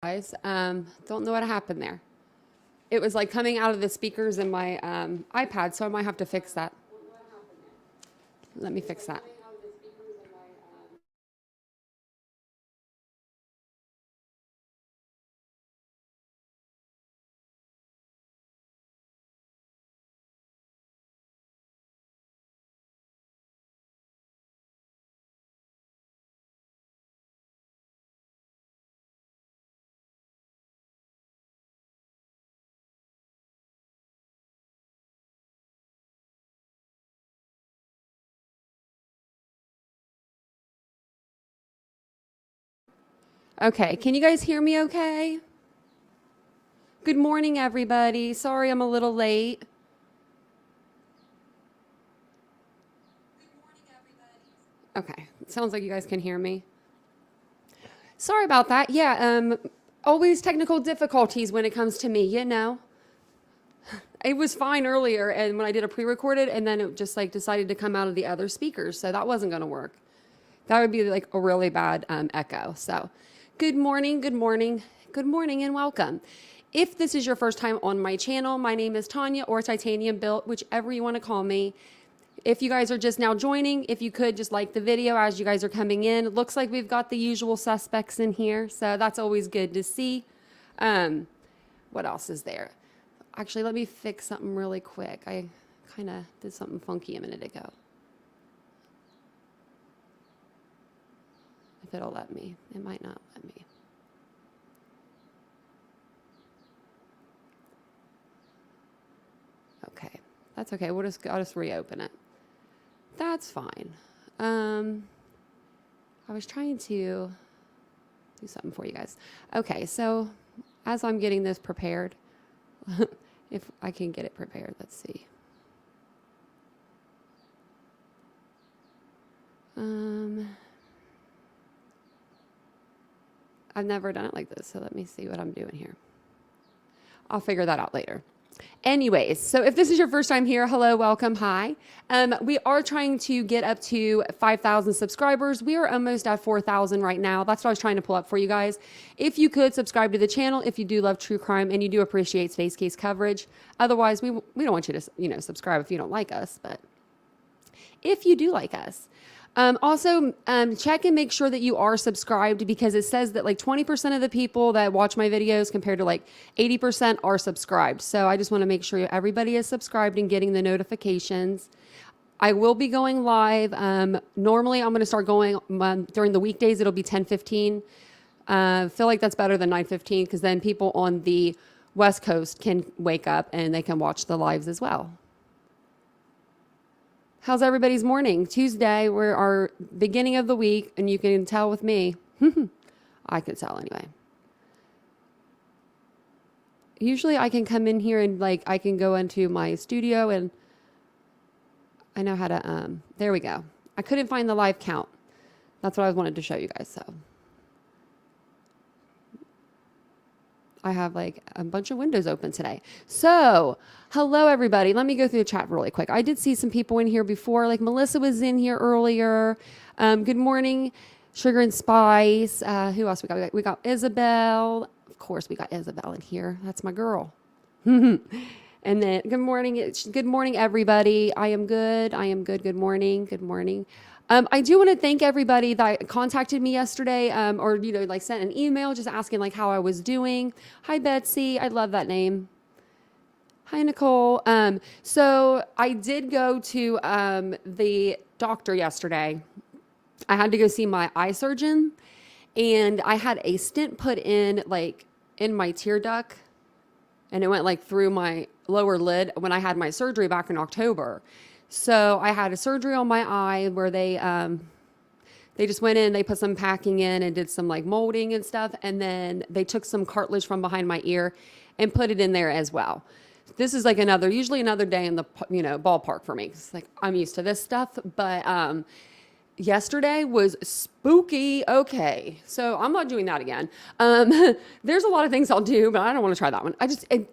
Guys, don't know what happened there. It was like coming out of the speakers in my iPad, so I might have to fix that. Let me fix that. Okay, can you guys hear me okay? Good morning, everybody. Sorry I'm a little late. Okay, it sounds like you guys can hear me. Sorry about that. Yeah, always technical difficulties when it comes to me, you know. It was fine earlier and when I did a pre-recorded and then it just like decided to come out of the other speakers, so that wasn't going to work. That would be like a really bad echo. So good morning, good morning, good morning and welcome. If this is your first time on my channel, my name is Tanya or TitaniumBuilt, whichever you want to call me. If you guys are just now joining, if you could just like the video as you guys are coming in. It looks like we've got the usual suspects in here, so that's always good to see. What else is there? Actually, let me fix something really quick. I kind of did something funky a minute ago. If it'll let me. It might not let me. Okay, that's okay. I'll just reopen it. That's fine. I was trying to do something for you guys. Okay, so as I'm getting this prepared, if I can get it prepared, let's see. I've never done it like this, so let me see what I'm doing here. I'll figure that out later. Anyways, so if this is your first time here, hello, welcome, hi. We are trying to get up to 5,000 subscribers. We are almost at 4,000 right now. That's what I was trying to pull up for you guys. If you could subscribe to the channel, if you do love true crime and you do appreciate today's case coverage. Otherwise, we don't want you to, subscribe if you don't like us, but if you do like us. Also, check and make sure that you are subscribed because it says that like 20% of the people that watch my videos compared to like 80% are subscribed. So I just want to make sure everybody is subscribed and getting the notifications. I will be going live. Normally, I'm going to start going during the weekdays. It'll be 10:15. Feel like that's better than 9:15 because then people on the West Coast can wake up and they can watch the lives as well. How's everybody's morning? Tuesday, we're our beginning of the week, and you can tell with me. I can tell anyway. Usually I can come in here and like I can go into my studio and I know how to, there we go. I couldn't find the live count. That's what I wanted to show you guys, so. I have like a bunch of windows open today. So, hello everybody. Let me go through the chat really quick. I did see some people in here before, like Melissa was in here earlier. Good morning, Sugar and Spice. Who else we got? We got Isabel. Of course, we got Isabel in here. That's my girl. And then good morning, everybody. I am good. Good morning. Good morning. I do want to thank everybody that contacted me yesterday, or like sent an email just asking like how I was doing. Hi Betsy, I love that name. Hi Nicole. So I did go to the doctor yesterday. I had to go see my eye surgeon, and I had a stent put in like in my tear duct, and it went like through my lower lid when I had my surgery back in October. So I had a surgery on my eye where they just went in, they put some packing in and did some like molding and stuff. And then they took some cartilage from behind my ear and put it in there as well. This is like usually another day in the, ballpark for me. It's like, I'm used to this stuff, but, yesterday was spooky. Okay. So I'm not doing that again. There's a lot of things I'll do, but I don't want to try that one.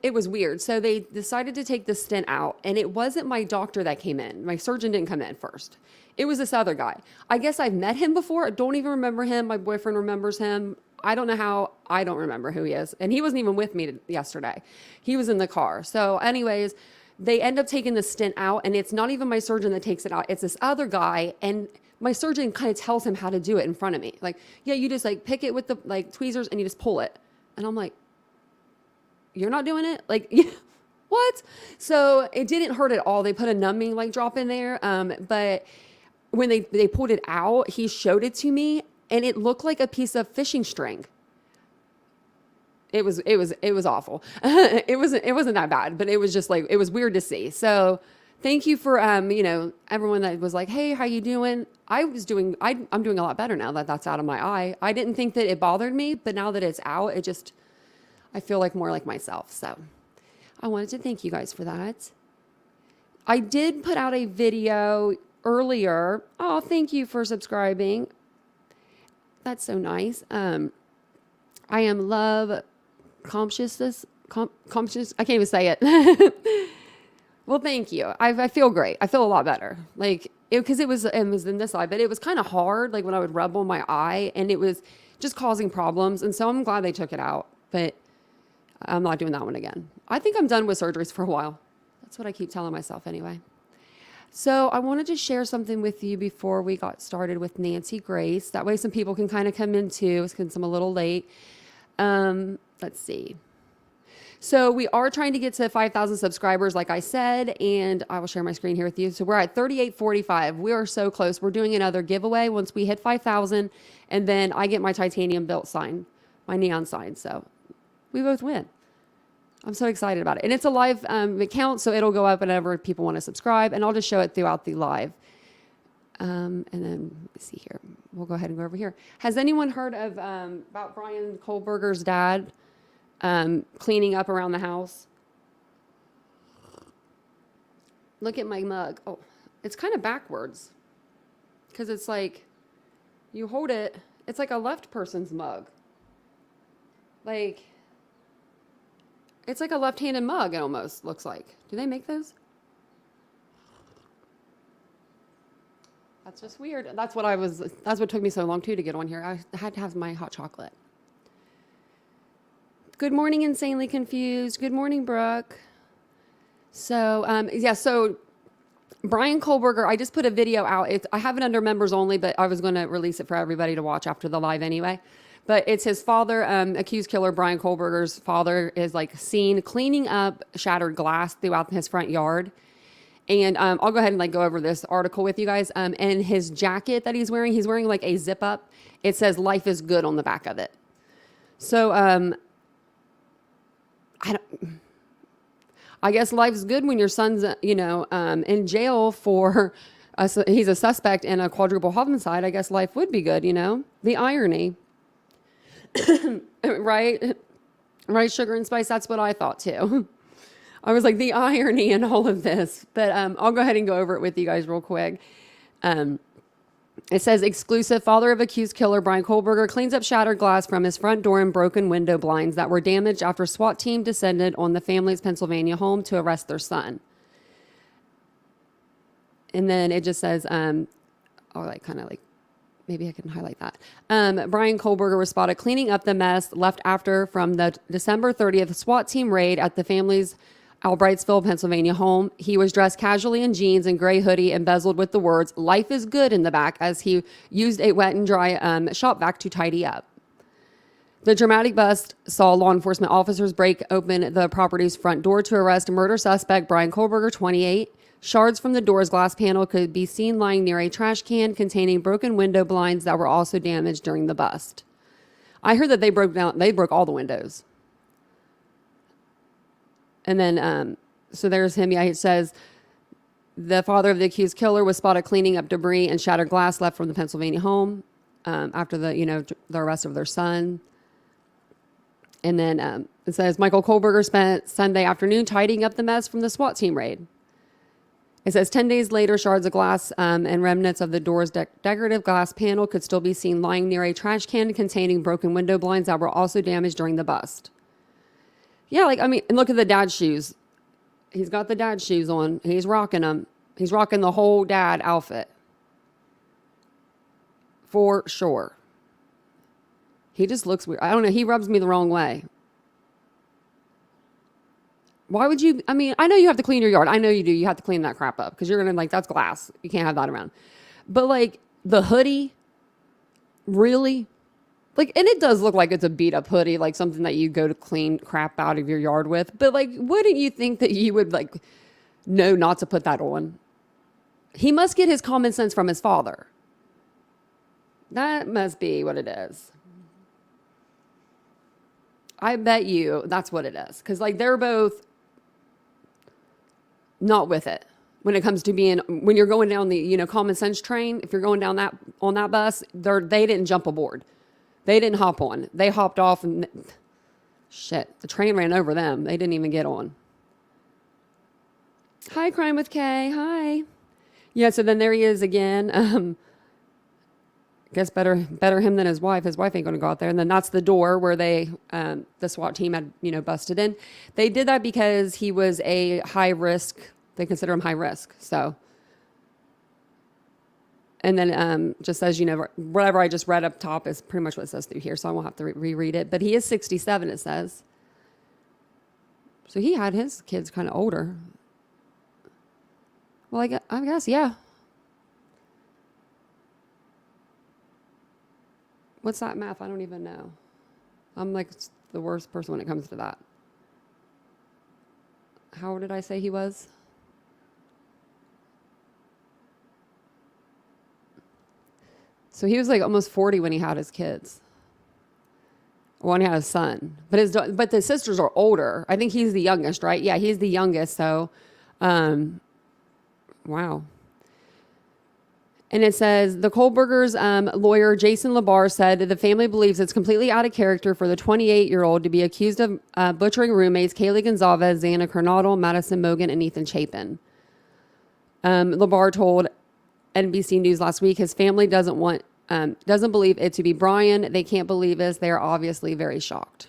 It was weird. So they decided to take the stent out, and it wasn't my doctor that came in. My surgeon didn't come in first. It was this other guy. I guess I've met him before. I don't even remember him. My boyfriend remembers him. I don't know how, I don't remember who he is. And he wasn't even with me yesterday. He was in the car. So anyways, they end up taking the stent out, and it's not even my surgeon that takes it out. It's this other guy, and my surgeon kind of tells him how to do it in front of me. Like, yeah, you just like pick it with the like tweezers and you just pull it. And I'm like, you're not doing it? Like, what? So it didn't hurt at all. They put a numbing like drop in there. But when they pulled it out, he showed it to me, and it looked like a piece of fishing string. It was awful. It wasn't that bad, but it was just like, it was weird to see. So thank you for, everyone that was like, hey, how you doing? I'm doing a lot better now that that's out of my eye. I didn't think that it bothered me, but now that it's out, I feel like more like myself. So I wanted to thank you guys for that. I did put out a video earlier. Oh, thank you for subscribing. That's so nice. I am love conscious. I can't even say it. Well, thank you. I feel great. I feel a lot better. Like, because it was in this eye, but it was kind of hard, like when I would rub on my eye, and it was just causing problems. And so I'm glad they took it out, but I'm not doing that one again. I think I'm done with surgeries for a while. That's what I keep telling myself anyway. So I wanted to share something with you before we got started with Nancy Grace. That way some people can kind of come in too, since I'm a little late. Let's see. So we are trying to get to 5,000 subscribers, like I said, and I will share my screen here with you. So we're at 3845. We are so close. We're doing another giveaway once we hit 5,000, and then I get my TitaniumBuilt sign, my neon sign. So we both win. I'm so excited about it. And it's a live account, so it'll go up whenever people want to subscribe, and I'll just show it throughout the live. And then, let me see here. We'll go ahead and go over here. Has anyone heard of about Brian Kohberger's dad cleaning up around the house? Look at my mug. Oh, it's kind of backwards because it's like you hold it. It's like a left person's mug. Like, it's like a left-handed mug, it almost looks like. Do they make those? That's just weird. That's what took me so long too to get on here. I had to have my hot chocolate. Good morning, Insanely Confused. Good morning, Brooke. So, so Brian Kohberger, I just put a video out. I have it under members only, but I was going to release it for everybody to watch after the live anyway. But it's his father, accused killer Brian Kohberger's father is like seen cleaning up shattered glass throughout his front yard. And I'll go ahead and like go over this article with you guys. And his jacket that he's wearing like a zip up. It says "Life is good" on the back of it. So I guess life's good when your son's in jail for he's a suspect in a quadruple homicide. I guess life would be good, the irony. Right, sugar and spice. That's what I thought too. I was like, the irony in all of this, but I'll go ahead and go over it with you guys real quick. It says, exclusive: father of accused killer Brian Kohberger cleans up shattered glass from his front door and broken window blinds that were damaged after SWAT team descended on the family's Pennsylvania home to arrest their son. And then it just says, maybe I can highlight that. Brian Kohberger was spotted cleaning up the mess left after from the December 30th SWAT team raid at the family's Albrightsville, Pennsylvania home. He was dressed casually in jeans and gray hoodie embezzled with the words "Life is good" in the back as he used a wet and dry shop vac to tidy up. The dramatic bust saw law enforcement officers break open the property's front door to arrest murder suspect Brian Kohberger, 28. Shards from the door's glass panel could be seen lying near a trash can containing broken window blinds that were also damaged during the bust. I heard that they broke all the windows. And then, so there's him. Yeah, it says the father of the accused killer was spotted cleaning up debris and shattered glass left from the Pennsylvania home after the arrest of their son. And then it says Michael Kohberger spent Sunday afternoon tidying up the mess from the SWAT team raid. It says 10 days later, shards of glass and remnants of the door's decorative glass panel could still be seen lying near a trash can containing broken window blinds that were also damaged during the bust. Yeah, and look at the dad shoes. He's got the dad shoes on. He's rocking them. He's rocking the whole dad outfit. For sure. He just looks weird. I don't know. He rubs me the wrong way. Why would you? I mean, I know you have to clean your yard. I know you do. You have to clean that crap up because you're going to, like, that's glass. You can't have that around. But, like, the hoodie, really? Like, and it does look like it's a beat up hoodie, like something that you go to clean crap out of your yard with. But, like, wouldn't you think that you would, like, know not to put that on? He must get his common sense from his father. That must be what it is. I bet you that's what it is. Because, like, they're both not with it when it comes to being, when you're going down the, you know, common sense train. If you're going down that, on that bus, they didn't jump aboard. They didn't hop on. They hopped off and shit, the train ran over them. They didn't even get on. Hi, Crime with K. Hi. Yeah, so then there he is again. Guess better him than his wife. His wife ain't going to go out there. And then that's the door where they, the SWAT team had, you know, busted in. They did that because he was a high risk. They consider him high risk. So, and then just as you know, whatever I just read up top is pretty much what it says through here. So I won't have to reread it. But he is 67, it says. So he had his kids kind of older. Well, I guess, yeah. What's that math? I don't even know. I'm like the worst person when it comes to that. How old did I say he was? So he was like almost 40 when he had his kids. When he had a son. But the sisters are older. I think he's the youngest, right? Yeah, he's the youngest. So, wow. And it says, the Kohberger's lawyer, Jason Labar, said the family believes it's completely out of character for the 28-year-old to be accused of butchering roommates Kaylee Gonzalez, Xana Kernodle, Madison Mogan, and Ethan Chapin. Labar told NBC News last week his family doesn't believe it to be Brian. They can't believe this. They are obviously very shocked.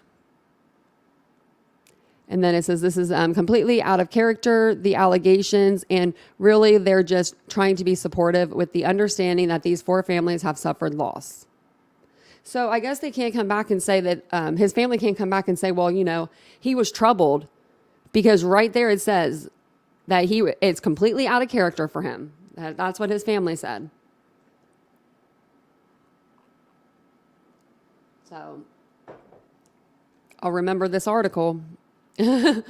And then it says this is completely out of character, the allegations, and really they're just trying to be supportive with the understanding that these four families have suffered loss. So I guess they can't come back and say that his family can't come back and say, well, you know, he was troubled, because right there it says that it's completely out of character for him. That's what his family said. So I'll remember this article. Yeah,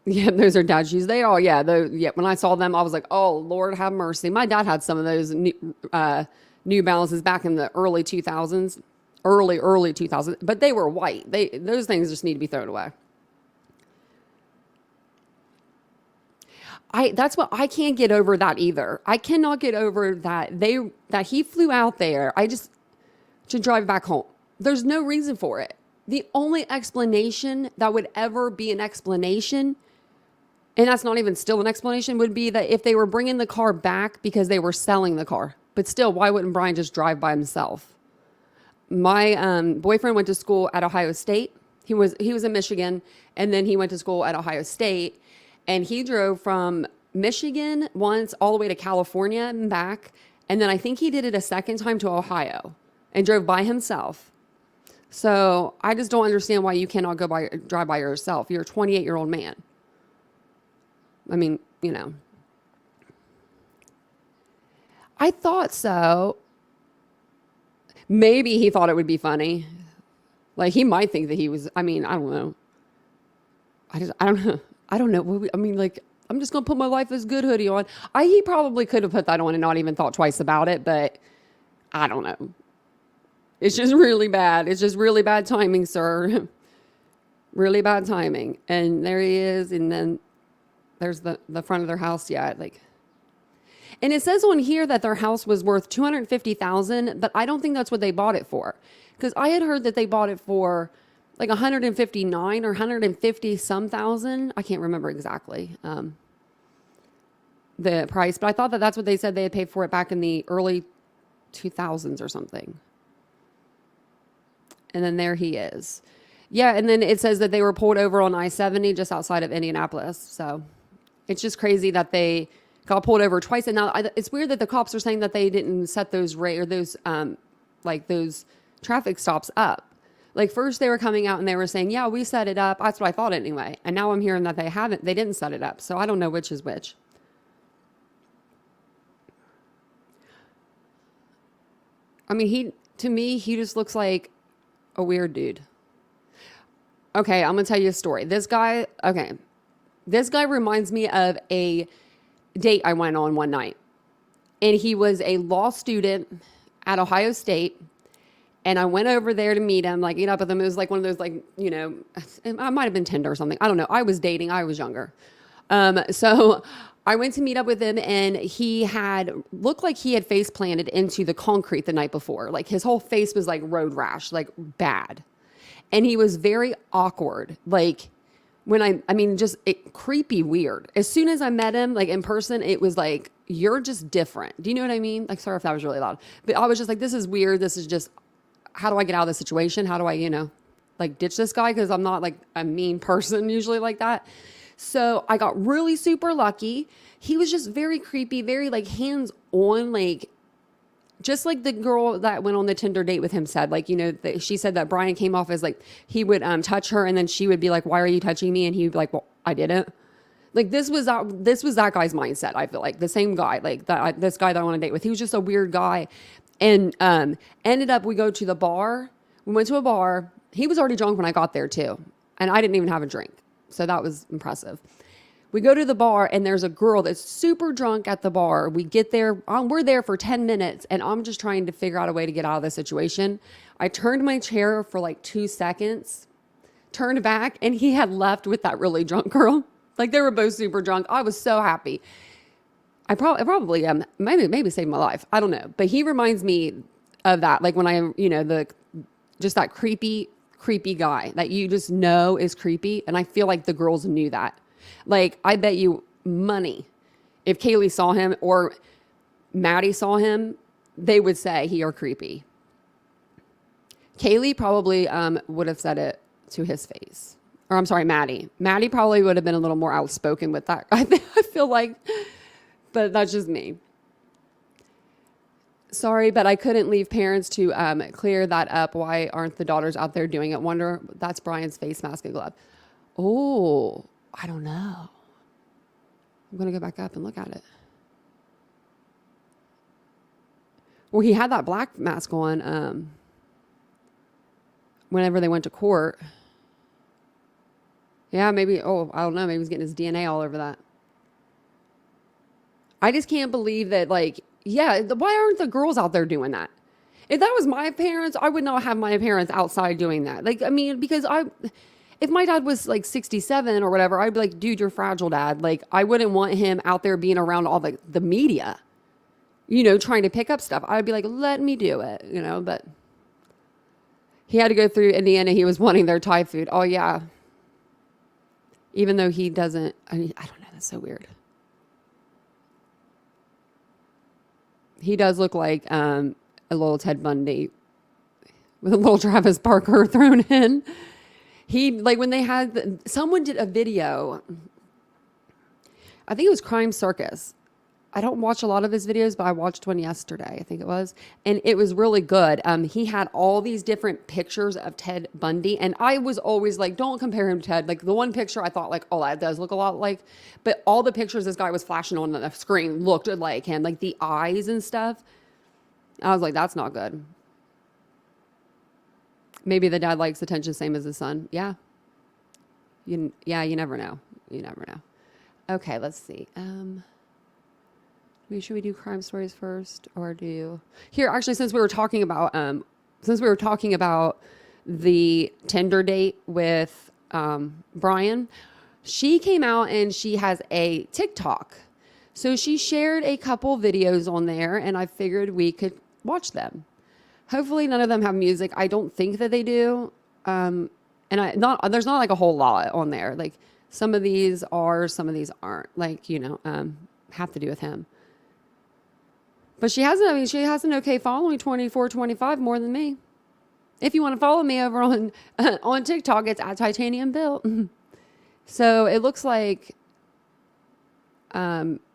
those are dad's shoes. They all, yeah. When I saw them, I was like, oh, Lord have mercy. My dad had some of those New Balances back in the early 2000s, early 2000s, but they were white. Those things just need to be thrown away. That's what I can't get over that either. I cannot get over that he flew out there. To drive back home. There's no reason for it. The only explanation that would ever be an explanation, and that's not even still an explanation, would be that if they were bringing the car back because they were selling the car. But still, why wouldn't Brian just drive by himself? My boyfriend went to school at Ohio State. He was in Michigan, and then he went to school at Ohio State, and he drove from Michigan once all the way to California and back, and then I think he did it a second time to Ohio and drove by himself. So I just don't understand why you cannot drive by yourself. You're a 28-year-old man. I mean, you know. I thought so. Maybe he thought it would be funny. Like, he might think that he was, I mean, I don't know. I don't know. I don't know. I mean, like, I'm just going to put my Life is Good hoodie on. He probably could have put that on and not even thought twice about it, but I don't know. It's just really bad. It's just really bad timing, sir. Really bad timing. And there he is. And then there's the front of their house. Yeah. And it says on here that their house was worth $250,000, but I don't think that's what they bought it for. Because I had heard that they bought it for like 159 or 150 some thousand. I can't remember exactly the price, but I thought that that's what they said they had paid for it back in the early 2000s or something. And then there he is. Yeah, and then it says that they were pulled over on I-70 just outside of Indianapolis. So it's just crazy that they got pulled over twice. And now it's weird that the cops are saying that they didn't set those those traffic stops up. Like first they were coming out and they were saying, yeah, we set it up. That's what I thought anyway. And now I'm hearing that they didn't set it up. So I don't know which is which. I mean, to me, he just looks like a weird dude. Okay, I'm going to tell you a story. This guy reminds me of a date I went on one night. And he was a law student at Ohio State. And I went over there to meet him, like, up with him. It was like one of those, like, it might have been Tinder or something. I don't know. I was dating. I was younger. So I went to meet up with him, and he looked like he had face planted into the concrete the night before. Like his whole face was like road rash, like bad. And he was very awkward. Like just creepy weird. As soon as I met him, like in person, it was like, you're just different. Do you know what I mean? Like, sorry if that was really loud, but I was just like, this is weird. This is just, how do I get out of this situation? How do I, like ditch this guy? Cause I'm not like a mean person usually like that. So I got really super lucky. He was just very creepy, very like hands on, like just like the girl that went on the Tinder date with him said, like, she said that Brian came off as like, he would touch her and then she would be like, why are you touching me? And he would be like, well, I didn't. Like this was that guy's mindset. I feel like the same guy, like this guy that I want to date with, he was just a weird guy. And ended up, we go to the bar. We went to a bar. He was already drunk when I got there too. And I didn't even have a drink. So that was impressive. We go to the bar and there's a girl that's super drunk at the bar. We get there. We're there for 10 minutes and I'm just trying to figure out a way to get out of the situation. I turned my chair for like 2 seconds, turned back, and he had left with that really drunk girl. Like they were both super drunk. I was so happy. I probably maybe saved my life. I don't know. But he reminds me of that. Like when I, just that creepy guy that you just know is creepy. And I feel like the girls knew that. Like I bet you money, if Kaylee saw him or Maddie saw him, they would say he are creepy. Kaylee probably would have said it to his face. Or I'm sorry, Maddie. Maddie probably would have been a little more outspoken with that. I feel like... But that's just me. Sorry, but I couldn't leave parents to clear that up. Why aren't the daughters out there doing it? Wonder, that's Brian's face mask and glove. Oh, I don't know. I'm going to go back up and look at it. Well, he had that black mask on whenever they went to court. Yeah, maybe, I don't know. Maybe he's getting his DNA all over that. I just can't believe that, like, yeah, why aren't the girls out there doing that? If that was my parents, I would not have my parents outside doing that. Like, I mean, because if my dad was like 67 or whatever, I'd be like, dude, you're fragile, dad. Like, I wouldn't want him out there being around all the media, trying to pick up stuff. I'd be like, let me do it, but he had to go through Indiana. He was wanting their Thai food. Oh, yeah. Even though he doesn't, I don't know. That's so weird. He does look like a little Ted Bundy with a little Travis Barker thrown in. He, like when they had, someone did a video, I think it was Crime Circus. I don't watch a lot of his videos, but I watched one yesterday, I think it was. And it was really good. He had all these different pictures of Ted Bundy. And I was always like, don't compare him to Ted. Like the one picture I thought like, oh, that does look a lot like. But all the pictures this guy was flashing on the screen looked like him. Like the eyes and stuff. I was like, that's not good. Maybe the dad likes attention same as the son. Yeah. You never know. You never know. Okay, let's see. Should we do crime stories first or here, actually, since we were talking about the Tinder date with Brian, she came out and she has a TikTok. So she shared a couple videos on there and I figured we could watch them. Hopefully none of them have music. I don't think that they do. And there's not like a whole lot on there. Like some of these are, some of these aren't, like, have to do with him. But she has an okay following, 24, 25 more than me. If you want to follow me over on TikTok, it's at TitaniumBuilt. So it looks like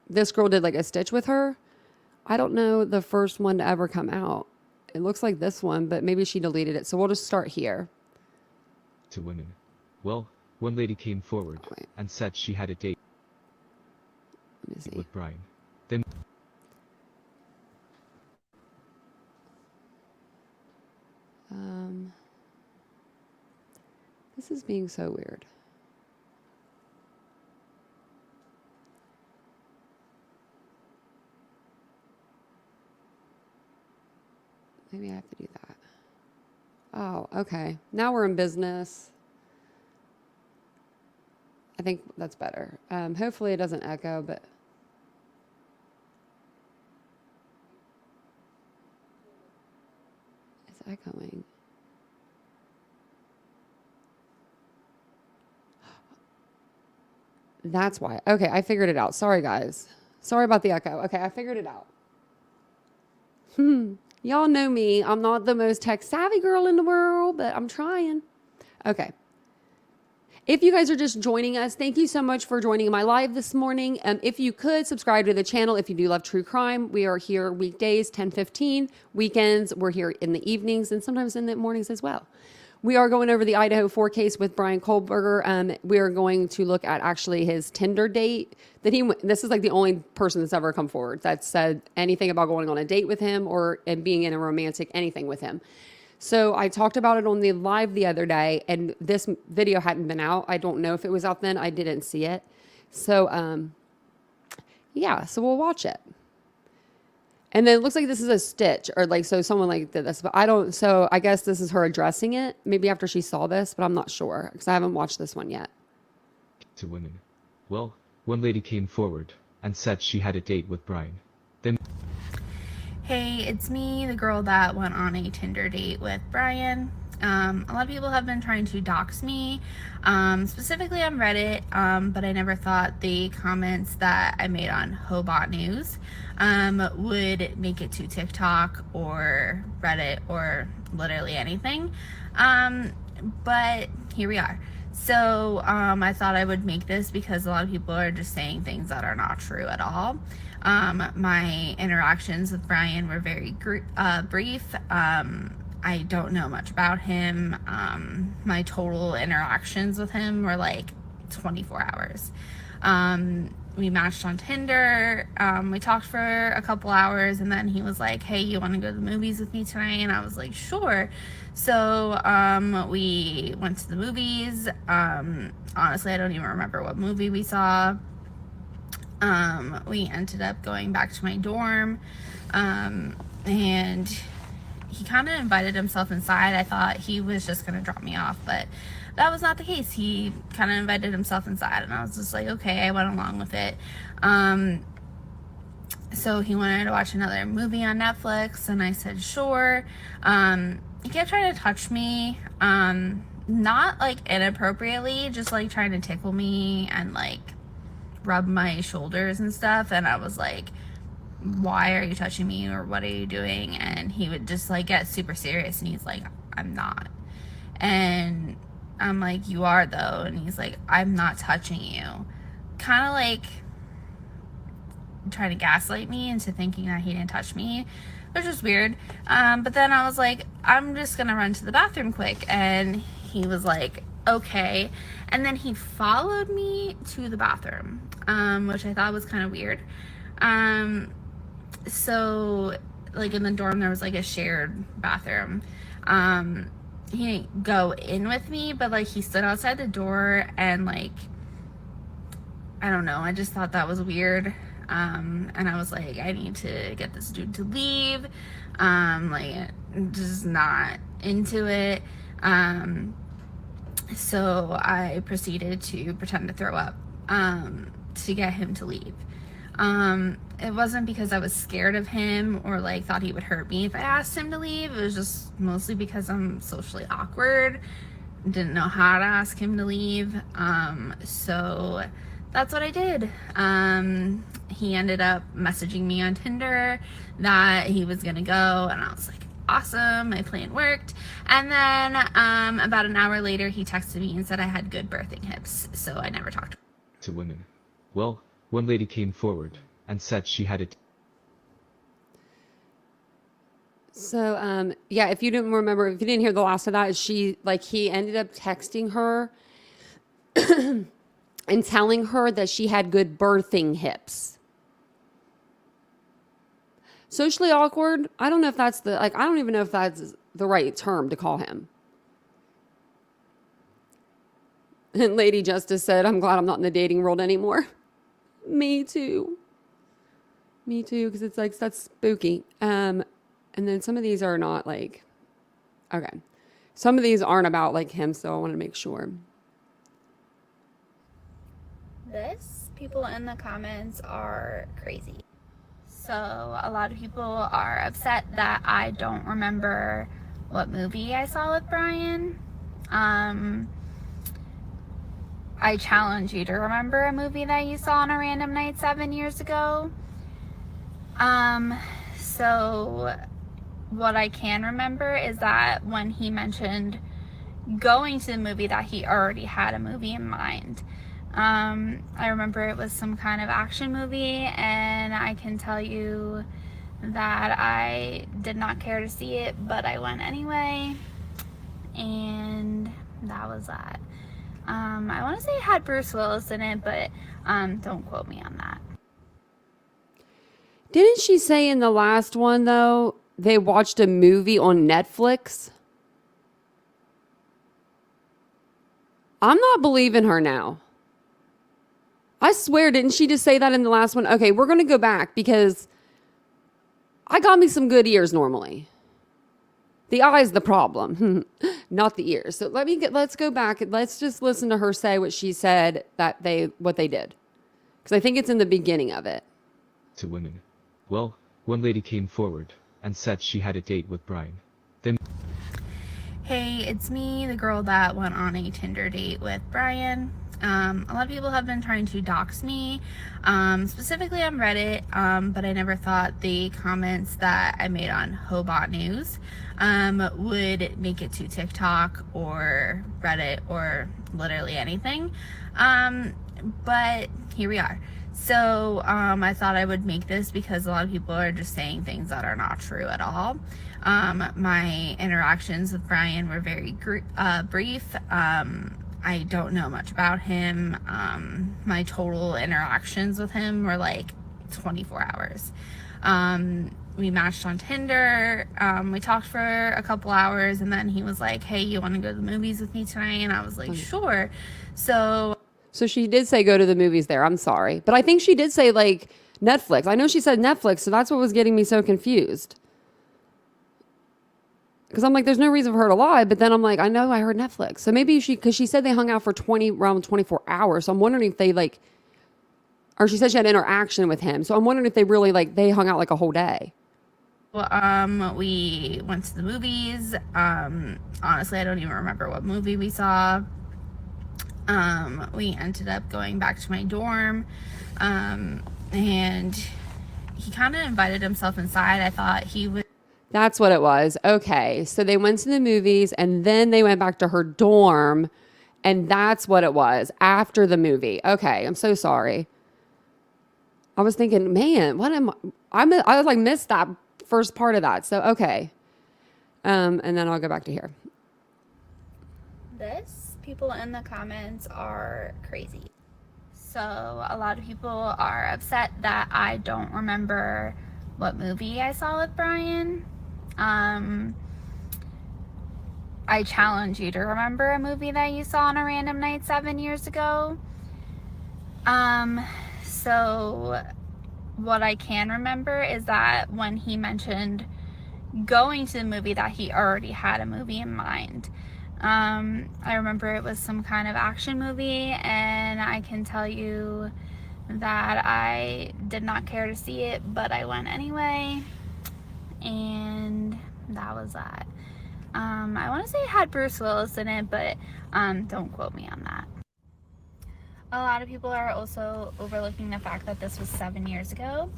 this girl did like a stitch with her. I don't know the first one to ever come out. It looks like this one, but maybe she deleted it. So we'll just start here. To women. Well, one lady came forward and said she had a date with Brian. Then this is being so weird. Maybe I have to do that. Oh, okay. Now we're in business. I think that's better. Hopefully it doesn't echo, but it's echoing. That's why. Okay, I figured it out. Sorry, guys. Sorry about the echo. Okay, I figured it out. Y'all know me. I'm not the most tech savvy girl in the world, but I'm trying. Okay. If you guys are just joining us, thank you so much for joining my live this morning. If you could subscribe to the channel, if you do love true crime, we are here weekdays, 10:15. Weekends, we're here in the evenings and sometimes in the mornings as well. We are going over the Idaho 4 case with Brian Kohberger. We are going to look at actually his Tinder date that this is like the only person that's ever come forward that said anything about going on a date with him or and being in a romantic anything with him. So I talked about it on the live the other day and this video hadn't been out. I don't know if it was out then. I didn't see it. So, yeah, so we'll watch it. And then it looks like this is a stitch or like, so someone like did this, but so I guess this is her addressing it maybe after she saw this, but I'm not sure because I haven't watched this one yet. To women. Well, one lady came forward and said she had a date with Brian. Then Hey, it's me, the girl that went on a Tinder date with Brian. A lot of people have been trying to dox me, specifically on Reddit, but I never thought the comments that I made on Hobot News would make it to TikTok or Reddit or literally anything. But here we are. So I thought I would make this because a lot of people are just saying things that are not true at all. My interactions with Brian were very brief. I don't know much about him. My total interactions with him were like 24 hours. We matched on Tinder. We talked for a couple hours and then he was like, hey, you want to go to the movies with me tonight? And I was like, sure. So we went to the movies. Honestly, I don't even remember what movie we saw. We ended up going back to my dorm. And he kind of invited himself inside. I thought he was just going to drop me off, but that was not the case. He kind of invited himself inside and I was just like, okay, I went along with it. So he wanted to watch another movie on Netflix and I said, sure. He kept trying to touch me, not like inappropriately, just like trying to tickle me and like rub my shoulders and stuff. And I was like, why are you touching me or what are you doing? And he would just like get super serious and he's like, I'm not. And I'm like, you are though. And he's like, I'm not touching you. Kind of like trying to gaslight me into thinking that he didn't touch me, which was weird. But then I was like, I'm just gonna run to the bathroom quick. And he was like, okay. And then he followed me to the bathroom, which I thought was kind of weird. So like in the dorm there was like a shared bathroom. He didn't go in with me, but like he stood outside the door and like, I don't know, I just thought that was weird. And I was like, I need to get this dude to leave. Like just not into it. So I proceeded to pretend to throw up, to get him to leave. It wasn't because I was scared of him or like thought he would hurt me if I asked him to leave. It was just mostly because I'm socially awkward, didn't know how to ask him to leave. So that's what I did. He ended up messaging me on Tinder that he was gonna go and I was like, awesome, my plan worked. And then about an hour later he texted me and said I had good birthing hips, so I never talked to women. Well, one lady came forward and said she had a So, yeah, if you didn't remember, if you didn't hear the last of that, he ended up texting her and telling her that she had good birthing hips. Socially awkward. I don't know if that's I don't even know if that's the right term to call him. And Lady Justice said, I'm glad I'm not in the dating world anymore. Me too. Me too, because it's like, that's spooky. And then some of these are not like, okay. Some of these aren't about like him, so I want to make sure. People in the comments are crazy. So a lot of people are upset that I don't remember what movie I saw with Brian. I challenge you to remember a movie that you saw on a random night 7 years ago. So what I can remember is that when he mentioned going to the movie, that he already had a movie in mind. I remember it was some kind of action movie, and I can tell you that I did not care to see it, but I went anyway, and that was that. I want to say it had Bruce Willis in it, but don't quote me on that. Didn't she say in the last one, though, they watched a movie on Netflix? I'm not believing her now. I swear, didn't she just say that in the last one? Okay, we're going to go back because I got me some good ears normally. The eye's the problem, not the ears. So let's go back. Let's just listen to her say what she said what they did. Because I think it's in the beginning of it. to women. Well, one lady came forward and said she had a date with Brian. Hey, it's me, the girl that went on a Tinder date with Brian. A lot of people have been trying to dox me, specifically on Reddit, but I never thought the comments that I made on Hobot News would make it to TikTok or Reddit or literally anything. But here we are. So I thought I would make this because a lot of people are just saying things that are not true at all. My interactions with Brian were very brief. I don't know much about him. My total interactions with him were like 24 hours. We matched on Tinder. We talked for a couple hours, and then he was like, hey, you want to go to the movies with me tonight? And I was like, sure. So she did say go to the movies there. I'm sorry. But I think she did say like Netflix. I know she said Netflix, so that's what was getting me so confused. Because I'm like, there's no reason for her to lie. But then I'm like, I know I heard Netflix. So maybe because she said they hung out for around 24 hours. So I'm wondering if they or she said she had interaction with him. So I'm wondering if they really they hung out like a whole day. We went to the movies. Honestly, I don't even remember what movie we saw. We ended up going back to my dorm. And he kind of invited himself inside. I thought he would. That's what it was. Okay. So they went to the movies and then they went back to her dorm. And that's what it was after the movie. Okay. I'm so sorry. I was thinking, man, what am I missed that first part of that. So, okay. And then I'll go back to here. People in the comments are crazy. So a lot of people are upset that I don't remember what movie I saw with Brian. I challenge you to remember a movie that you saw on a random night 7 years ago. So what I can remember is that when he mentioned going to the movie, that he already had a movie in mind. I remember it was some kind of action movie, and I can tell you that I did not care to see it, but I went anyway, and that was that. I want to say it had Bruce Willis in it, but don't quote me on that. A lot of people are also overlooking the fact that this was 7 years ago.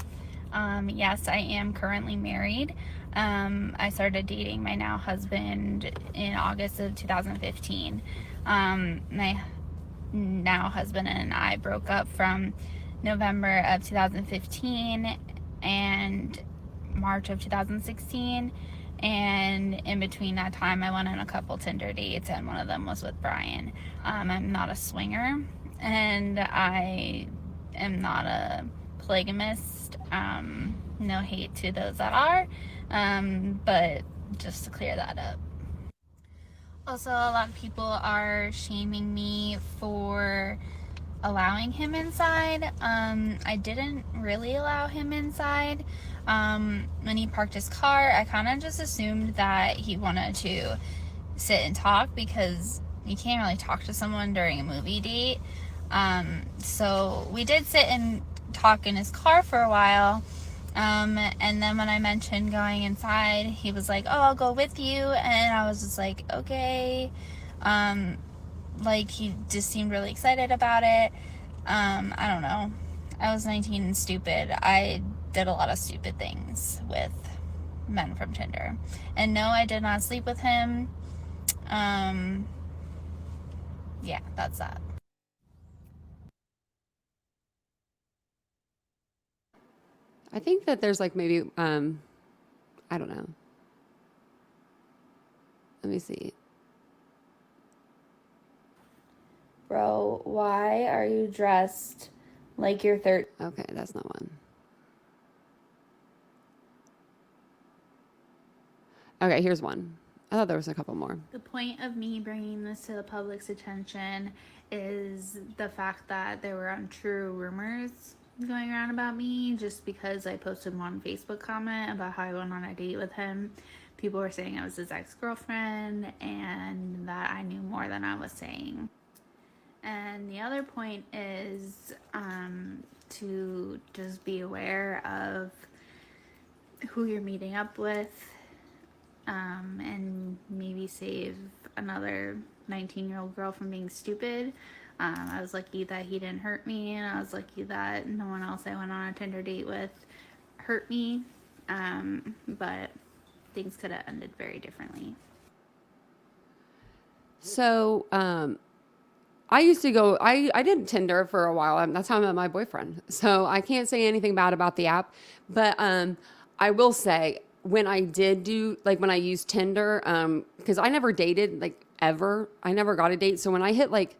Yes, I am currently married. I started dating my now husband in August of 2015. My now husband and I broke up from November of 2015 and March of 2016. And in between that time, I went on a couple Tinder dates, and one of them was with Brian. I'm not a swinger, and I am not a polygamist. No hate to those that are, but just to clear that up. Also, a lot of people are shaming me for allowing him inside. I didn't really allow him inside. When he parked his car, I kind of just assumed that he wanted to sit and talk, because you can't really talk to someone during a movie date. So we did sit and talk in his car for a while. And then when I mentioned going inside, he was like, "Oh, I'll go with you." And I was just like, "Okay." Like, he just seemed really excited about it. I don't know. I was 19 and stupid. I did a lot of stupid things with men from Tinder. And no, I did not sleep with him. Yeah, that's that. I think that there's like maybe, I don't know. Let me see. Bro, why are you dressed like you're 13? Okay, that's not one. Okay, here's one. I thought there was a couple more. The point of me bringing this to the public's attention is the fact that there were untrue rumors going around about me, just because I posted one Facebook comment about how I went on a date with him. People were saying I was his ex-girlfriend and that I knew more than I was saying. And the other point is to just be aware of who you're meeting up with, and maybe save another 19-year-old girl from being stupid. I was lucky that he didn't hurt me, and I was lucky that no one else I went on a Tinder date with hurt me. But things could have ended very differently. So, I used to go, I did Tinder for a while. That's how I met my boyfriend. So I can't say anything bad about the app, but I will say when I did do, like when I used Tinder, because I never dated like ever. I never got a date. So when I hit like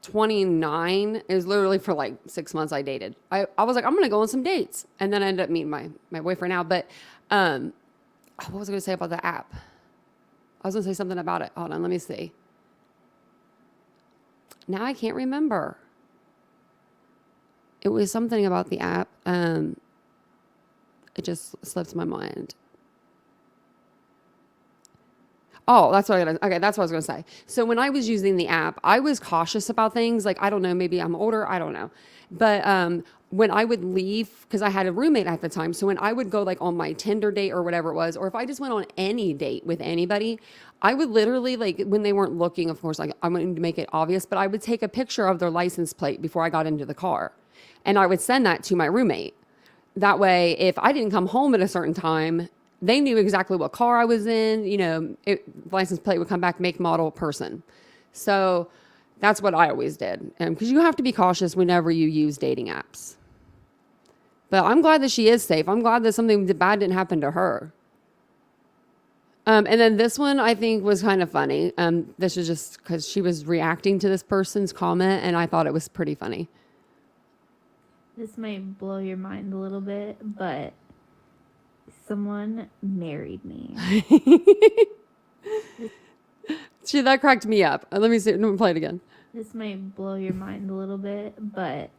29, it was literally for like 6 months I dated. I was like, I'm going to go on some dates. And then I ended up meeting my boyfriend now. But what was I going to say about the app? I was going to say something about it. Hold on, let me see. Now I can't remember. It was something about the app. It just slipped my mind. Oh, that's what that's what I was gonna say. So when I was using the app, I was cautious about things. Like, I don't know, maybe I'm older, I don't know. But when I would leave, because I had a roommate at the time, so when I would go like on my Tinder date or whatever it was, or if I just went on any date with anybody, I would literally, like, when they weren't looking, of course, like, I'm going to make it obvious, but I would take a picture of their license plate before I got into the car. And I would send that to my roommate. That way, if I didn't come home at a certain time, they knew exactly what car I was in. You know, license plate would come back, make, model, person. So that's what I always did. Because you have to be cautious whenever you use dating apps. But I'm glad that she is safe. I'm glad that something bad didn't happen to her. And then this one I think was kind of funny. This is just because she was reacting to this person's comment, and I thought it was pretty funny. This might blow your mind a little bit, but someone married me. See, that cracked me up. Let me see. Let me play it again. This might blow your mind a little bit, but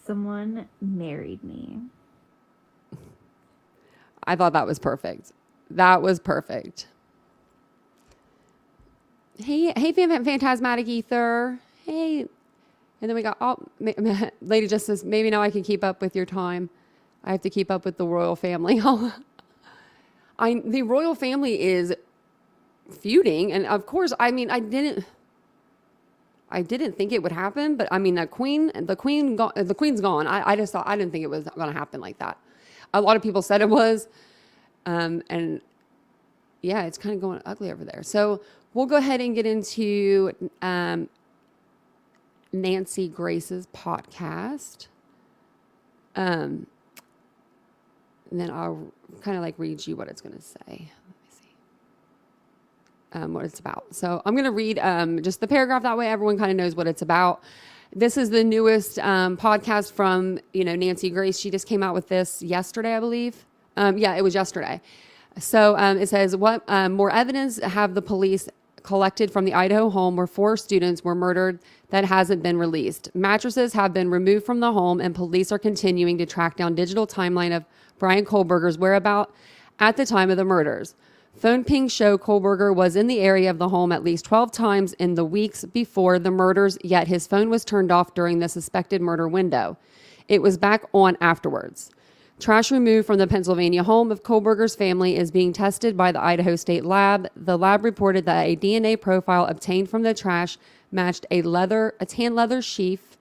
someone married me. I thought that was perfect. That was perfect. Hey, Phantasmatic Ether. Hey. And then we got, Lady Justice, maybe now I can keep up with your time. I have to keep up with the royal family. The royal family is feuding. And of course, I mean, I didn't think it would happen, but I mean, the queen's gone. I just thought, I didn't think it was going to happen like that. A lot of people said it was. And yeah, it's kind of going ugly over there. So we'll go ahead and get into Nancy Grace's podcast. And then I'll kind of like read you what it's going to say. Let me see. What it's about. So I'm going to read just the paragraph. That way everyone kind of knows what it's about. This is the newest podcast from, Nancy Grace. She just came out with this yesterday, I believe. Yeah, it was yesterday. So it says, what more evidence have the police collected from the Idaho home where 4 students were murdered that hasn't been released? Mattresses have been removed from the home, and police are continuing to track down digital timeline of Brian Kohberger's whereabouts at the time of the murders. Phone pings show Kohberger was in the area of the home at least 12 times in the weeks before the murders, yet his phone was turned off during the suspected murder window. It was back on afterwards. Trash removed from the Pennsylvania home of Kohberger's family is being tested by the Idaho State Lab. The lab reported that a DNA profile obtained from the trash matched a tan leather sheath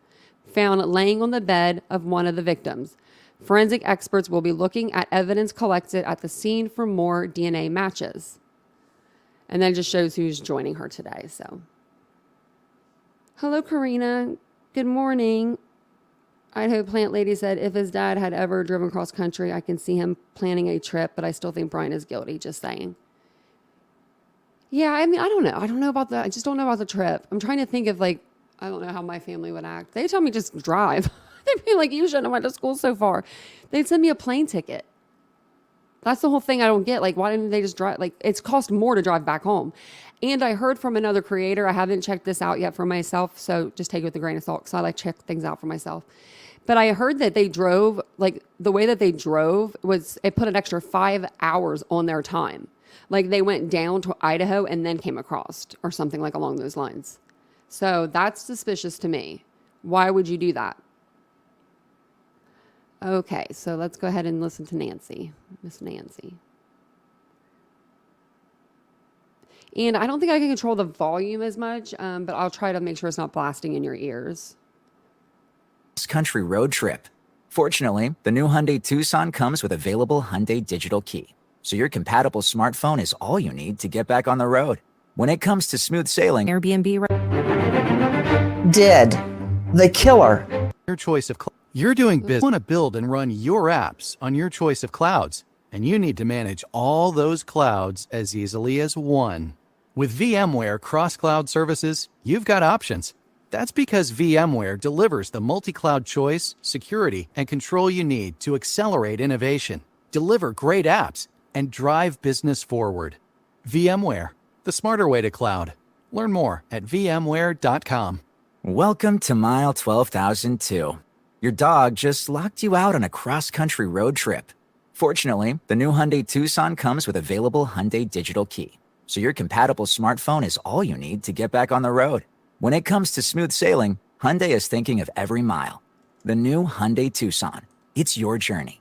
found laying on the bed of one of the victims. Forensic experts will be looking at evidence collected at the scene for more DNA matches. And then it just shows who's joining her today. So, hello, Karina. Good morning. Idaho Plant Lady said, if his dad had ever driven cross country, I can see him planning a trip, but I still think Brian is guilty. Just saying. Yeah, I mean, I don't know. I don't know about that. I just don't know about the trip. I'm trying to think of I don't know how my family would act. They tell me just drive. They'd be like, you shouldn't have went to school so far. They'd send me a plane ticket. That's the whole thing I don't get. Why didn't they just drive? It's cost more to drive back home. And I heard from another creator, I haven't checked this out yet for myself, so just take it with a grain of salt because I check things out for myself. But I heard that they drove, the way that they drove was, it put an extra 5 hours on their time. They went down to Idaho and then came across or something along those lines. So that's suspicious to me. Why would you do that? Okay, so let's go ahead and listen to Nancy, Miss Nancy. And I don't think I can control the volume as much, but I'll try to make sure it's not blasting in your ears. Country road trip. Fortunately, the new Hyundai Tucson comes with available Hyundai Digital Key, so your compatible smartphone is all you need to get back on the road. When it comes to smooth sailing, Airbnb. Dead. The killer. Your choice of you're doing business. You want to build and run your apps on your choice of clouds, and you need to manage all those clouds as easily as one. With VMware cross-cloud services, you've got options. That's because VMware delivers the multi-cloud choice, security, and control you need to accelerate innovation, deliver great apps, and drive business forward. VMware, the smarter way to cloud. Learn more at vmware.com. welcome to mile 12,002. Your dog just locked you out on a cross-country road trip. Fortunately, the new Hyundai Tucson comes with available Hyundai Digital Key, so your compatible smartphone is all you need to get back on the road. When it comes to smooth sailing, Hyundai is thinking of every mile. The new Hyundai Tucson. It's your journey.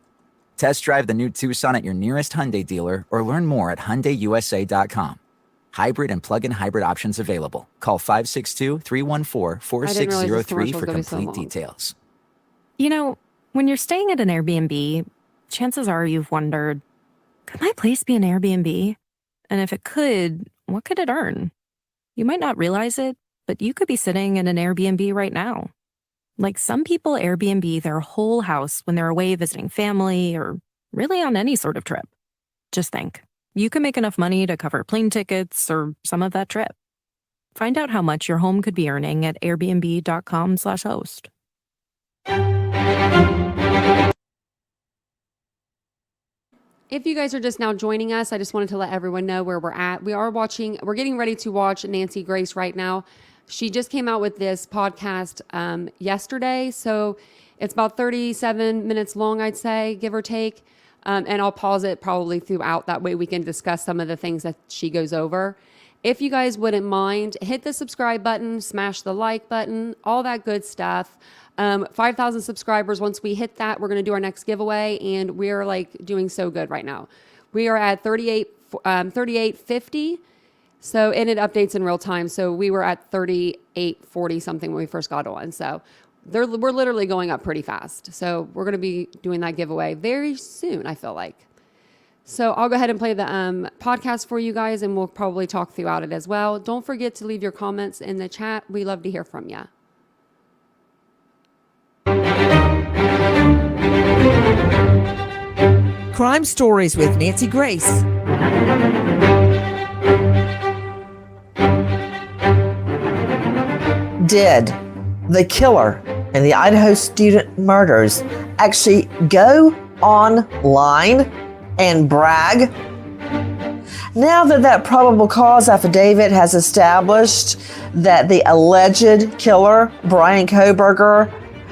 Test drive the new Tucson at your nearest Hyundai dealer or learn more at HyundaiUSA.com. Hybrid and plug-in hybrid options available. Call 562-314-4603 for complete details. When you're staying at an Airbnb, chances are you've wondered, could my place be an Airbnb? And if it could, what could it earn? You might not realize it, but you could be sitting in an Airbnb right now. Some people Airbnb their whole house when they're away visiting family or really on any sort of trip. Just think, you can make enough money to cover plane tickets or some of that trip. Find out how much your home could be earning at airbnb.com/host. If you guys are just now joining us, I just wanted to let everyone know where we're at. We're getting ready to watch Nancy Grace right now. She just came out with this podcast yesterday, so it's about 37 minutes long, I'd say, give or take. And I'll pause it probably throughout. That way we can discuss some of the things that she goes over. If you guys wouldn't mind, hit the subscribe button, smash the like button, all that good stuff. 5,000 subscribers. Once we hit that, we're going to do our next giveaway, and we're doing so good right now. We are at 3850. So, and it updates in real time. So we were at 3840 something when we first got on. So we're literally going up pretty fast. So we're going to be doing that giveaway very soon, I feel like. So I'll go ahead and play the podcast for you guys, and we'll probably talk throughout it as well. Don't forget to leave your comments in the chat. We love to hear from you. Crime Stories with Nancy Grace. Did the killer in the Idaho student murders actually go online and brag? Now that probable cause affidavit has established that the alleged killer, Brian Kohberger,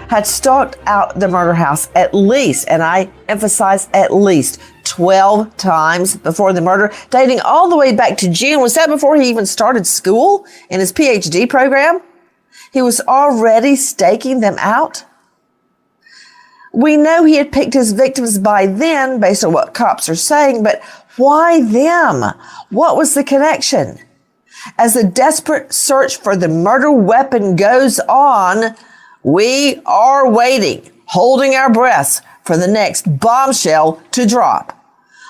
had stalked out the murder house at least, and I emphasize at least, 12 times before the murder, dating all the way back to June. Was that before he even started school in his PhD program? He was already staking them out. We know he had picked his victims by then based on what cops are saying, but why them? What was the connection? As the desperate search for the murder weapon goes on, we are waiting, holding our breaths for the next bombshell to drop.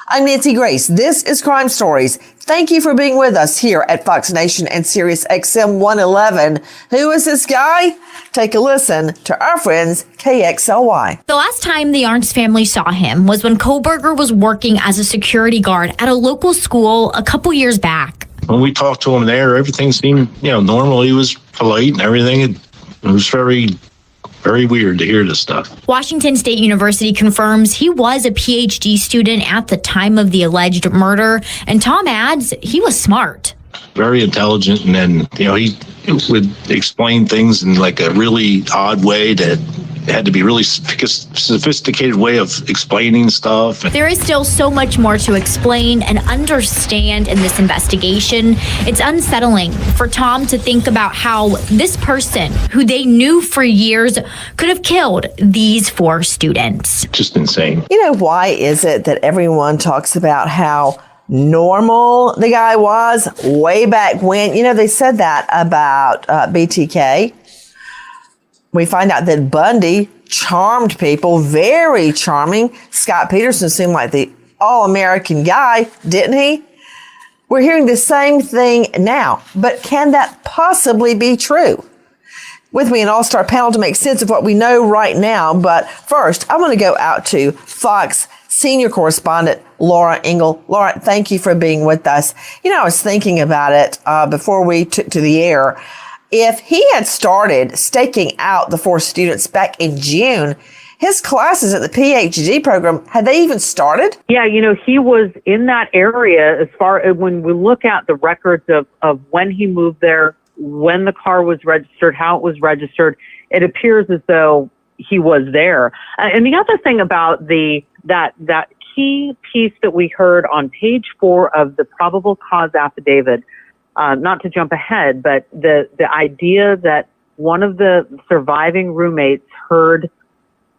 I'm Nancy Grace. This is Crime Stories. Thank you for being with us here at Fox Nation and Sirius XM 111. Who is this guy? Take a listen to our friends KXLY. The last time the Arntz family saw him was when Kohberger was working as a security guard at a local school a couple years back. When we talked to him there, everything seemed, normal. He was polite and everything. It was very weird to hear this stuff. Washington State University confirms he was a PhD student at the time of the alleged murder, and Tom adds he was smart. Very intelligent, and then, he would explain things in like a really odd way that had to be really sophisticated way of explaining stuff. There is still so much more to explain and understand in this investigation. It's unsettling for Tom to think about how this person, who they knew for years, could have killed these 4 students. Just insane. Why is it that everyone talks about how normal the guy was way back when? They said that about BTK. We find out that Bundy charmed people, very charming. Scott Peterson seemed like the all-American guy, didn't he? We're hearing the same thing now, but can that possibly be true? With me, an all-star panel to make sense of what we know right now. But first, I want to go out to Fox senior correspondent Laura Ingle. Laura, thank you for being with us. I was thinking about it before we took to the air. If he had started staking out the 4 students back in June, his classes at the PhD program, had they even started? Yeah, he was in that area as far as when we look at the records of when he moved there, when the car was registered, how it was registered, it appears as though he was there. And the other thing about that key piece that we heard on page 4 of the probable cause affidavit, not to jump ahead, but the idea that one of the surviving roommates heard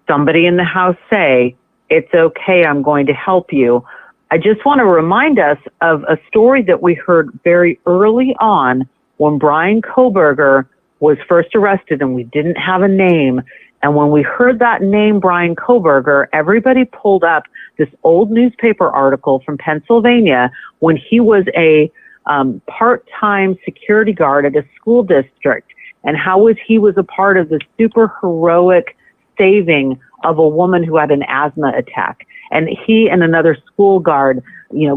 somebody in the house say, "It's okay, I'm going to help you." I just want to remind us of a story that we heard very early on when Brian Kohberger was first arrested and we didn't have a name. And when we heard that name, Brian Kohberger, everybody pulled up this old newspaper article from Pennsylvania when he was a part-time security guard at a school district, and how he was a part of the super heroic saving of a woman who had an asthma attack. And he and another school guard,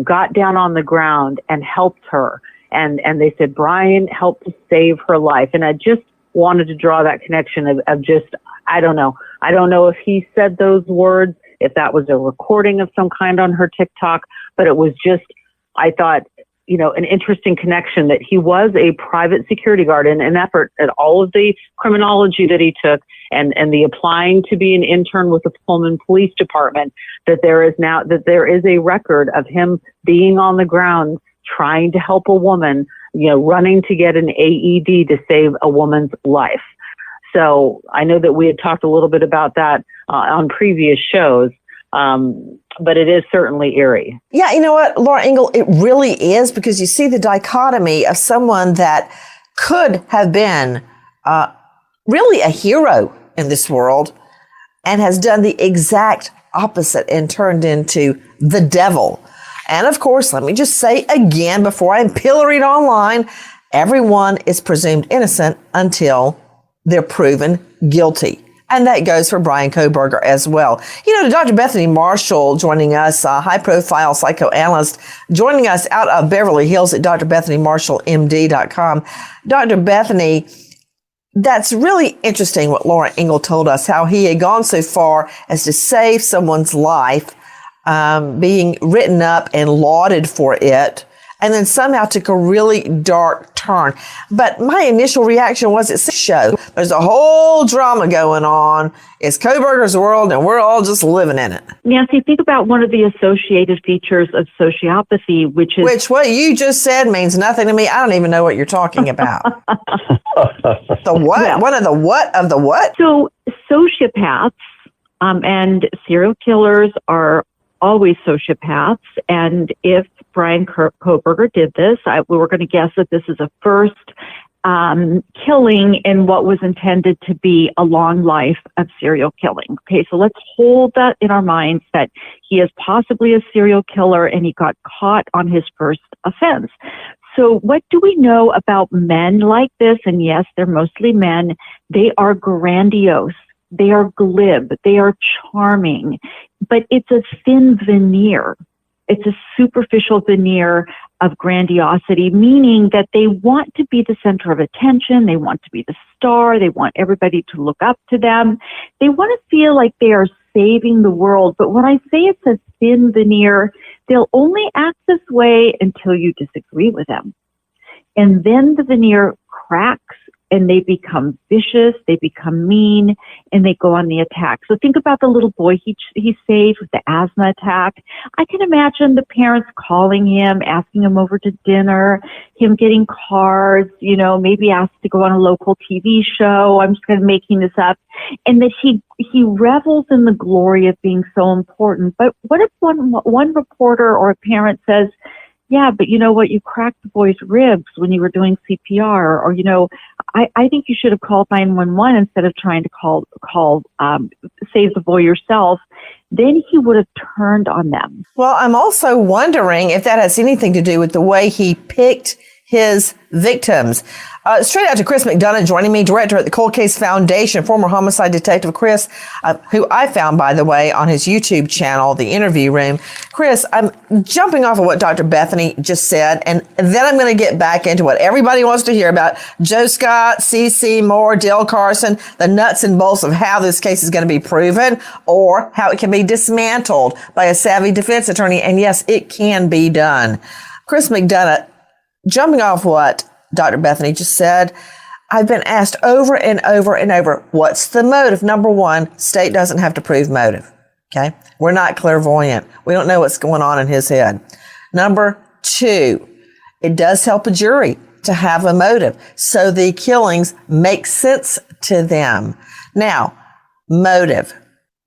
got down on the ground and helped her. And they said Brian helped to save her life. And I just wanted to draw that connection of just, I don't know. I don't know if he said those words, if that was a recording of some kind on her TikTok, but it was just, I thought, an interesting connection that he was a private security guard in an effort at all of the criminology that he took and the applying to be an intern with the Pullman Police Department, that there is a record of him being on the ground trying to help a woman, running to get an AED to save a woman's life. So I know that we had talked a little bit about that on previous shows. But it is certainly eerie. Yeah, you know what, Laura Ingle, it really is, because you see the dichotomy of someone that could have been really a hero in this world and has done the exact opposite and turned into the devil. And of course, let me just say again, before I'm pilloried online, everyone is presumed innocent until they're proven guilty. And that goes for Brian Kohberger as well. You know, Dr. Bethany Marshall joining us, a high-profile psychoanalyst, joining us out of Beverly Hills at drbethanymarshallmd.com. Dr. Bethany, that's really interesting what Laura Ingle told us, how he had gone so far as to save someone's life, being written up and lauded for it, and then somehow took a really dark turn. But my initial reaction was, it's a show. There's a whole drama going on. It's Kohberger's world, and we're all just living in it. Nancy, think about one of the associated features of sociopathy, which is... Which what you just said means nothing to me. I don't even know what you're talking about. The what? Well, One of the what of the what? So sociopaths and serial killers are always sociopaths. And if Brian Kohberger did this, we were going to guess that this is a first killing in what was intended to be a long life of serial killing. Okay, so let's hold that in our minds that he is possibly a serial killer and he got caught on his first offense. So what do we know about men like this? And yes, they're mostly men. They are grandiose. They are glib. They are charming. But it's a thin veneer. It's a superficial veneer of grandiosity, meaning that they want to be the center of attention. They want to be the star. They want everybody to look up to them. They want to feel like they are saving the world. But when I say it's a thin veneer, they'll only act this way until you disagree with them. And then the veneer cracks and they become vicious, they become mean, and they go on the attack. So think about the little boy he saved with the asthma attack. I can imagine the parents calling him, asking him over to dinner, him getting cards, maybe asked to go on a local TV show. I'm just kind of making this up. And that he revels in the glory of being so important. But what if one reporter or a parent says, yeah, but you know what? You cracked the boy's ribs when you were doing CPR, or I think you should have called 911 instead of trying to call save the boy yourself. Then he would have turned on them. Well, I'm also wondering if that has anything to do with the way he picked his victims. Straight out to Chris McDonough joining me, director at the Cold Case Foundation, former homicide detective Chris, who I found, by the way, on his YouTube channel, The Interview Room. Chris, I'm jumping off of what Dr. Bethany just said, and then I'm going to get back into what everybody wants to hear about Joe Scott, C.C. Moore, Dale Carson, the nuts and bolts of how this case is going to be proven or how it can be dismantled by a savvy defense attorney. And yes, it can be done. Chris McDonough, jumping off what Dr. Bethany just said, I've been asked over and over and over, what's the motive? Number one, state doesn't have to prove motive. Okay. We're not clairvoyant. We don't know what's going on in his head. Number two, it does help a jury to have a motive. So the killings make sense to them. Now, motive.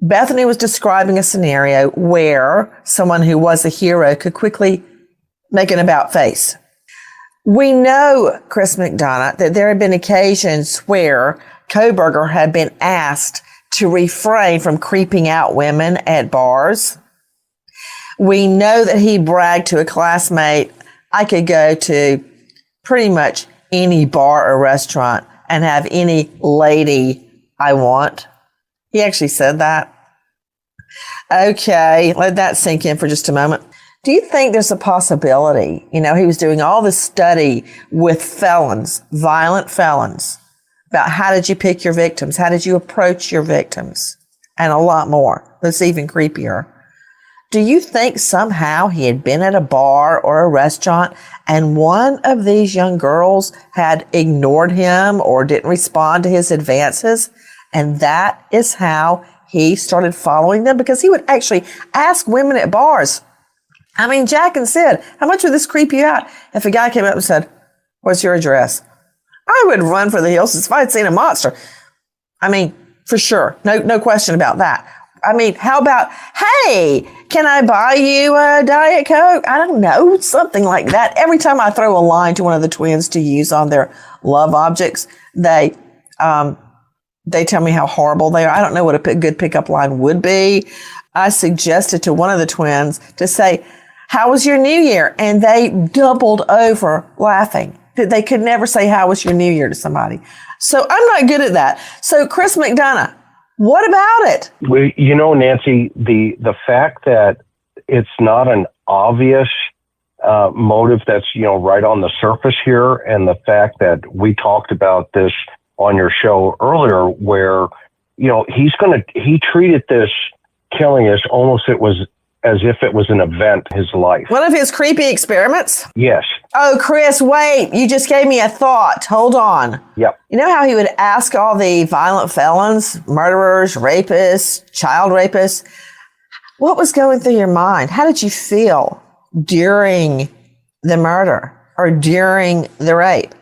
Bethany was describing a scenario where someone who was a hero could quickly make an about face. We know, Chris McDonough, that there have been occasions where Kohberger had been asked to refrain from creeping out women at bars. We know that he bragged to a classmate, I could go to pretty much any bar or restaurant and have any lady I want. He actually said that. Okay, let that sink in for just a moment. Do you think there's a possibility, he was doing all this study with felons, violent felons, about how did you pick your victims? How did you approach your victims? And a lot more. That's even creepier. Do you think somehow he had been at a bar or a restaurant and one of these young girls had ignored him or didn't respond to his advances? And that is how he started following them, because he would actually ask women at bars. I mean, Jack and Sid, how much would this creep you out if a guy came up and said, what's your address? I would run for the hills if I'd seen a monster. I mean, for sure. No question about that. I mean, how about, hey, can I buy you a Diet Coke? I don't know, something like that. Every time I throw a line to one of the twins to use on their love objects, they tell me how horrible they are. I don't know what a good pickup line would be. I suggested to one of the twins to say, how was your New Year? And they doubled over laughing. They could never say, how was your New Year to somebody. So I'm not good at that. So Chris McDonough, What about it? Well, Nancy, the fact that it's not an obvious motive that's, right on the surface here, and the fact that we talked about this on your show earlier, where, he treated this killing as if it was an event in his life. One of his creepy experiments? Yes. Oh, Chris, wait. You just gave me a thought. Hold on. Yep. You know how he would ask all the violent felons, murderers, rapists, child rapists? What was going through your mind? How did you feel during the murder or during the rape?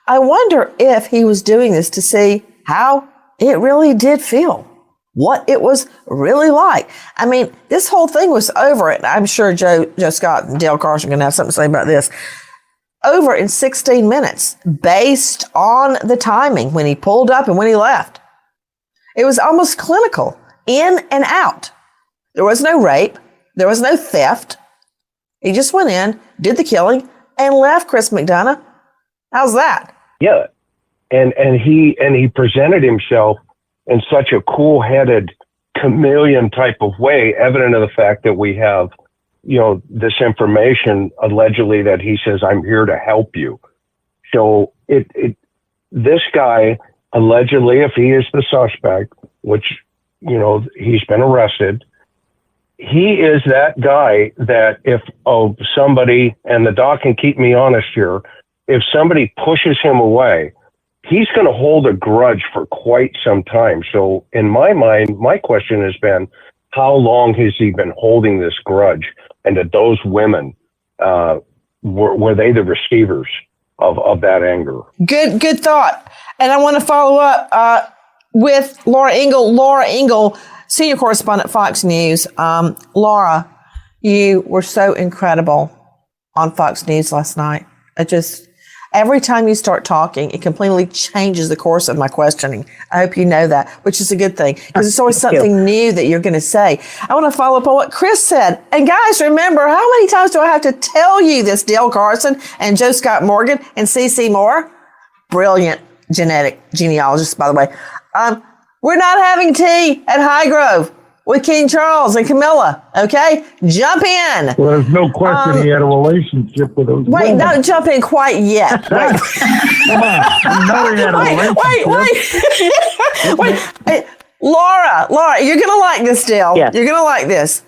I wonder if he was doing this to see how it really did feel, what it was really like. I mean, this whole thing was over it. I'm sure Joe Scott and Dale Carson are going to have something to say about this. Over in 16 minutes, based on the timing when he pulled up and when he left. It was almost clinical, in and out. There was no rape. There was no theft. He just went in, did the killing, and left, Chris McDonough. How's that? Yeah. And he presented himself in such a cool-headed chameleon type of way, evident of the fact that we have, this information allegedly that he says, I'm here to help you. So this guy allegedly, if he is the suspect, which, he's been arrested, he is that guy that if somebody, and the doc can keep me honest here, if somebody pushes him away, he's going to hold a grudge for quite some time. So in my mind, my question has been, how long has he been holding this grudge? And that those women, were they the receivers of that anger? Good thought. And I want to follow up with Laura Ingle. Laura Ingle, senior correspondent, Fox News. Laura, you were so incredible on Fox News last night. Every time you start talking, it completely changes the course of my questioning. I hope you know that, which is a good thing, because it's always something new that you're going to say. I want to follow up on what Chris said. And guys, remember, how many times do I have to tell you this? Dale Carson and Joe Scott Morgan and C.C. Moore, brilliant genealogists, by the way. We're not having tea at Highgrove with King Charles and Camilla, okay? Jump in. Well, there's no question he had a relationship with those women. Don't jump in quite yet. Wait. Come on. You know he had a relationship. Wait. Laura, you're going to like this, Dale. Yes. You're going to like this.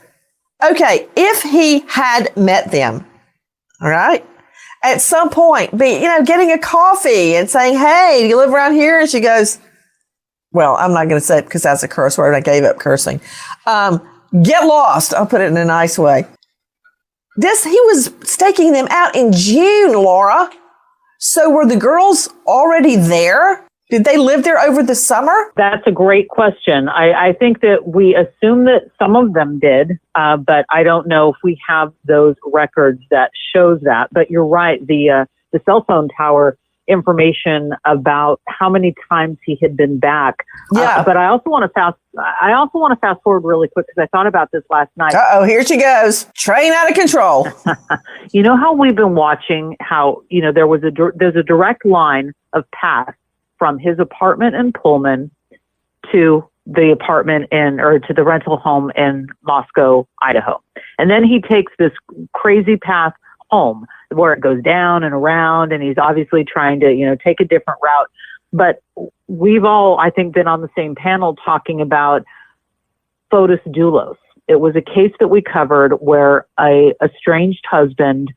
Okay, if he had met them, all right, at some point, getting a coffee and saying, hey, do you live around here? And she goes, well, I'm not going to say it because that's a curse word. I gave up cursing. Get lost. I'll put it in a nice way. He was staking them out in June, Laura. So were the girls already there? Did they live there over the summer? That's a great question. I think that we assume that some of them did, but I don't know if we have those records that shows that. But you're right. The cell phone tower information about how many times he had been back. Yeah. But I also want to fast forward really quick because I thought about this last night. Uh-oh, here she goes. Train out of control. You know how we've been watching how, there's a direct line of path from his apartment in Pullman to the apartment to the rental home in Moscow, Idaho. And then he takes this crazy path home where it goes down and around, and he's obviously trying to, take a different route. But we've all, I think, been on the same panel talking about Fotis Dulos. It was a case that we covered where a estranged husband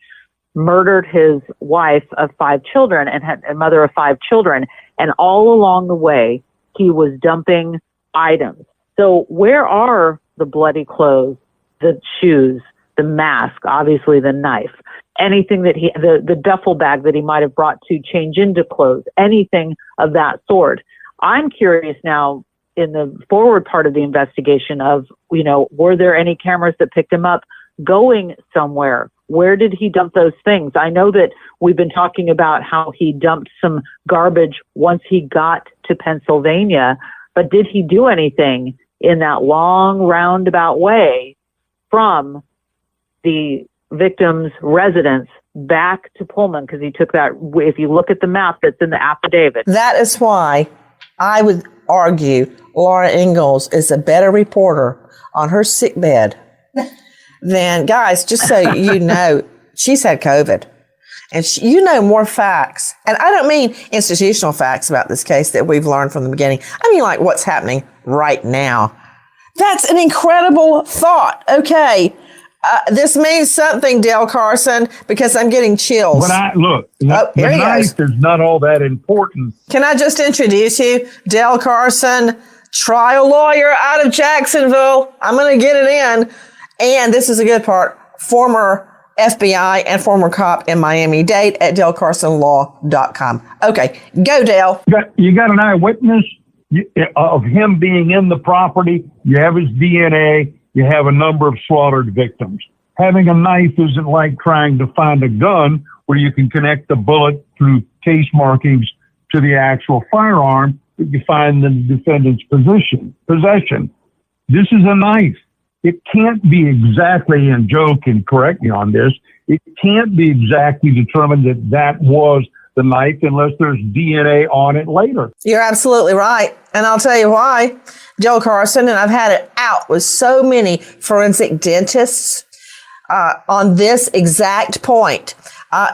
murdered his wife of 5 children and had a mother of 5 children. And all along the way, he was dumping items. So where are the bloody clothes, the shoes, the mask, obviously the knife, anything that the duffel bag that he might have brought to change into clothes, anything of that sort? I'm curious now in the forward part of the investigation of, were there any cameras that picked him up going somewhere? Where did he dump those things? I know that we've been talking about how he dumped some garbage once he got to Pennsylvania, but did he do anything in that long roundabout way from the victim's residence back to Pullman? Because he took that, if you look at the map that's in the affidavit. That is why I would argue Laura Ingalls is a better reporter on her sickbed than, guys, just so you know, she's had COVID. And you know more facts. And I don't mean institutional facts about this case that we've learned from the beginning. I mean like what's happening right now. That's an incredible thought. Okay. This means something, Dale Carson, because I'm getting chills. But look, the here knife is not all that important. Can I just introduce you? Dale Carson, trial lawyer out of Jacksonville. I'm going to get it in. And this is a good part. Former FBI and former cop in Miami-Dade at DaleCarsonLaw.com. Okay, go Dale. You got an eyewitness of him being in the property. You have his DNA. You have a number of slaughtered victims. Having a knife isn't like trying to find a gun where you can connect the bullet through case markings to the actual firearm that you find in the defendant's possession. This is a knife. It can't be exactly, and Joe can correct me on this, it can't be exactly determined that that was the knife unless there's DNA on it later. You're absolutely right. And I'll tell you why, Joe Carson, and I've had it out with so many forensic dentists on this exact point.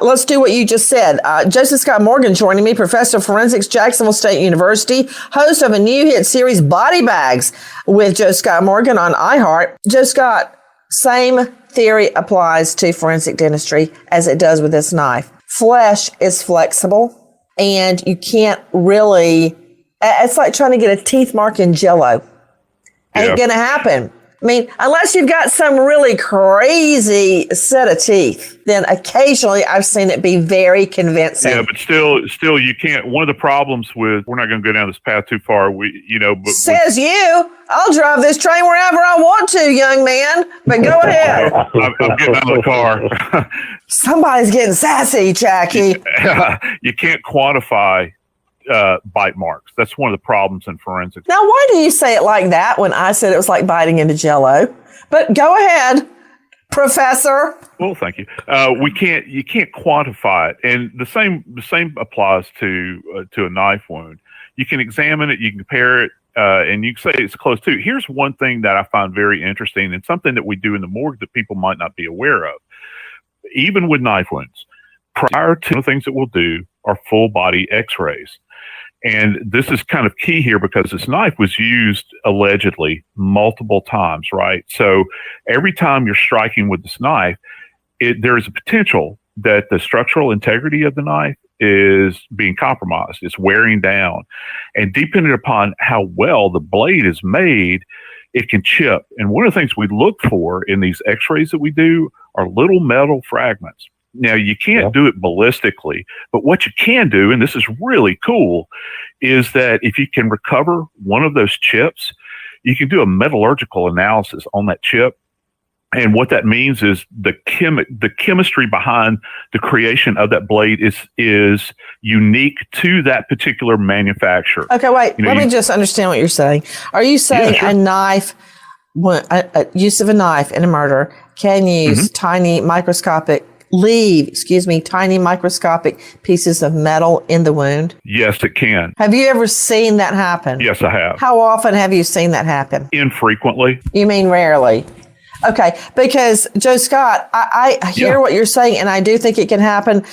Let's do what you just said. Joseph Scott Morgan joining me, professor of forensics, Jacksonville State University, host of a new hit series, Body Bags, with Joe Scott Morgan on iHeart. Joe Scott, same theory applies to forensic dentistry as it does with this knife. Flesh is flexible, and you can't really, it's like trying to get a teeth mark in Jell-O. Ain't gonna happen. I mean, unless you've got some really crazy set of teeth, then occasionally I've seen it be very convincing. Yeah, but still, you can't. One of the problems with, we're not going to go down this path too far. Says you. I'll drive this train wherever I want to, young man. But go ahead. I'm getting out of the car. Somebody's getting sassy, Jackie. You can't quantify bite marks. That's one of the problems in forensics. Now, why do you say it like that when I said it was like biting into Jell-O? But go ahead, Professor. Well, thank you. You can't quantify it, and the same applies to a knife wound. You can examine it, you can compare it, and you can say it's close to. Here's one thing that I find very interesting, and something that we do in the morgue that people might not be aware of. Even with knife wounds, prior to the things that we'll do are full body X-rays. And this is kind of key here because this knife was used allegedly multiple times, right? So every time you're striking with this knife, there is a potential that the structural integrity of the knife is being compromised. It's wearing down. And depending upon how well the blade is made, it can chip. And one of the things we look for in these X-rays that we do are little metal fragments. Now, you can't do it ballistically, but what you can do, and this is really cool, is that if you can recover one of those chips, you can do a metallurgical analysis on that chip. And what that means is the chemistry behind the creation of that blade is unique to that particular manufacturer. Okay, wait. Let me just understand what you're saying. Are you saying a knife, use of a knife in a murder can use tiny microscopic pieces of metal in the wound? Yes, it can. Have you ever seen that happen? Yes, I have. How often have you seen that happen? Infrequently. You mean rarely? Okay, because Joe Scott, I hear what you're saying, and I do think it can happen.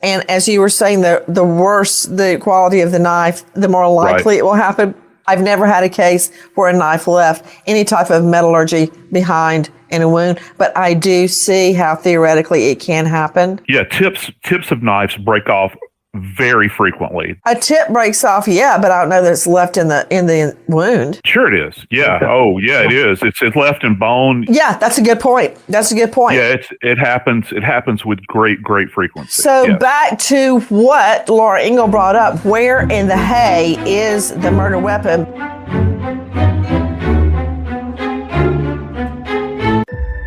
And as you were saying, the worse the quality of the knife, the more likely it will happen. I've never had a case where a knife left any type of metallurgy behind in a wound, but I do see how theoretically it can happen. Yeah, tips of knives break off very frequently. A tip breaks off, but I don't know that it's left in the wound. Sure it is. Yeah. Oh, yeah, it is. It's left in bone. Yeah, that's a good point. Yeah, it happens. It happens with great frequency. So back to what Laura Ingle brought up. Where in the hay is the murder weapon?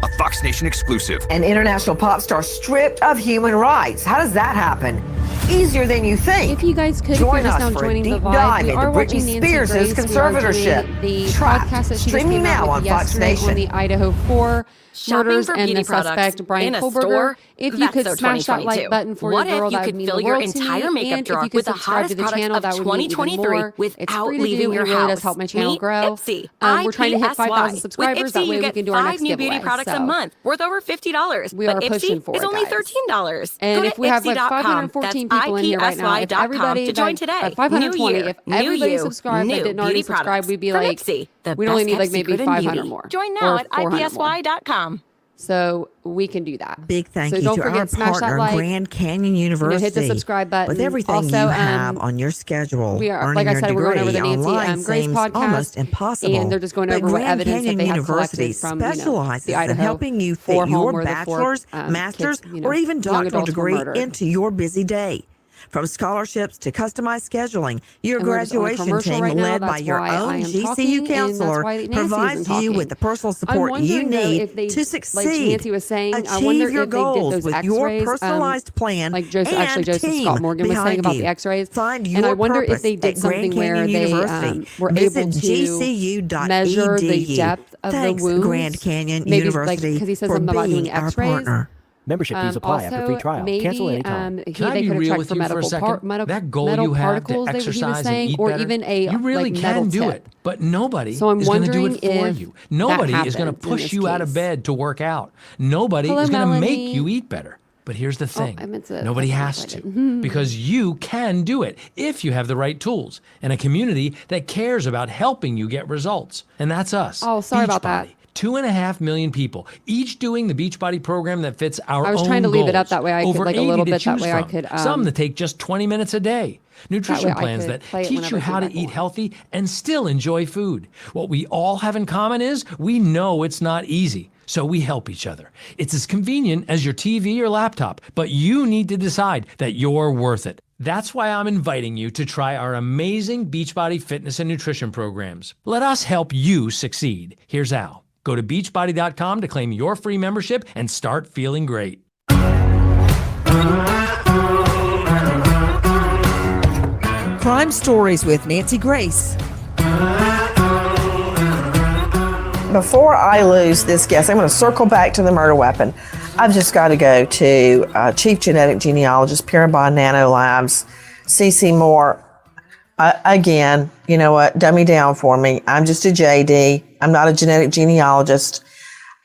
A Fox Nation exclusive. An international pop star stripped of human rights. How does that happen? easier than you think. If you guys could, Join if you're just us now for a joining the deep vibe, dive we into are Britney watching Nancy Spears' Grace. conservatorship. The Trapped. podcast that she just Streaming came out now with on Fox yesterday Nation. on the Idaho 4 Shopping murders for and beauty the products suspect, Brian in a Kohberger. store? If you That's could so smash that 2022. like button for What your girl, if you that would could mean fill the your world to me. entire makeup And if drawer you could with the subscribe hottest to the products channel, of that would mean even 2023 more. It's without free to leaving do. your It really house? does help my channel Meet grow. Ipsy. We're trying to hit IPSY. 5,000 subscribers. With Ipsy, That way you we get can do our 5 next new giveaway. beauty products a So month worth over $50. we are but pushing Ipsy for is it, only guys. $13. And Go if to we have like Ipsy.com. 514 That's people in here right now, if IPSY.com everybody to join that, today. 520, New year, if new everybody you, subscribed that new didn't already beauty subscribe, products we'd be from like, Ipsy, the we'd only best need like kept maybe secret in 500 beauty. more. Join now or at 400 more. IPSY.com. So we can do that. Big thank So you don't to forget, our smash that partner, like, Grand Canyon University. hit the subscribe button. With everything Also, you have on your schedule, we are, earning like I your said, we're going over the degree Nancy online Grace seems podcast, almost impossible. and they're just going But over what Grand evidence Canyon that they have University collected from specializes the Idaho in helping you 4 fit home your where the 4 bachelor's, master's, kids, or even young doctoral adults were degree murdered. into your busy day. From scholarships to customized scheduling, your And we're just on a graduation commercial team right now. led by That's your why I own am GCU talking, and that's counselor why Nancy provides isn't you talking. with the personal I'm support you wondering, though, need if they, to succeed. like Nancy was saying, I Achieve wonder your if they goals did those with your X-rays, personalized plan like Joseph, and actually Joseph team Scott Morgan was saying behind about you. the X-rays. Find And I your wonder if purpose they did at Grand something where Canyon they University. were Visit able to gcu.edu. measure the depth of Thanks, the wounds. Grand Canyon Maybe University, because he says for something about doing being our X-rays. partner. Membership fees apply after free trial. Maybe, Cancel anytime. they Can I could be have real checked with for you for a medical second? metal That goal you have particles, to he was exercise and saying, eat or better, even a you really like, can metal do tip. it, but nobody So I'm is going to do wondering it for if you. that Nobody is going to happens in push this you out of case. bed to work out. Nobody Hello, is going to make Melanie. you eat better. But here's the thing. I meant to Nobody press has the to button. because you can do it if you have the right tools and a community that cares about helping you get results. And that's us. Oh, sorry about that. 2.5 million people, each doing the Beachbody program that fits our own I was trying to leave it up goals. that way I could, Over like, a 80 little to bit, that choose way I from. could, Some that take just 20 minutes a day. Nutrition I plans could that play it teach whenever you I how to came back eat on. healthy and still enjoy food. What we all have in common is we know it's not easy. So we help each other. It's as convenient as your TV or laptop, but you need to decide that you're worth it. That's why I'm inviting you to try our amazing Beachbody fitness and nutrition programs. Let us help you succeed. Here's how. Go to beachbody.com to claim your free membership and start feeling great. Crime Stories with Nancy Grace. Before I lose this guest, I'm going to circle back to the murder weapon. I've just got to go to Chief Genetic Genealogist, Parabon Nanolabs, CC Moore. Again, you know what? Dumb me down for me. I'm just a JD. I'm not a genetic genealogist.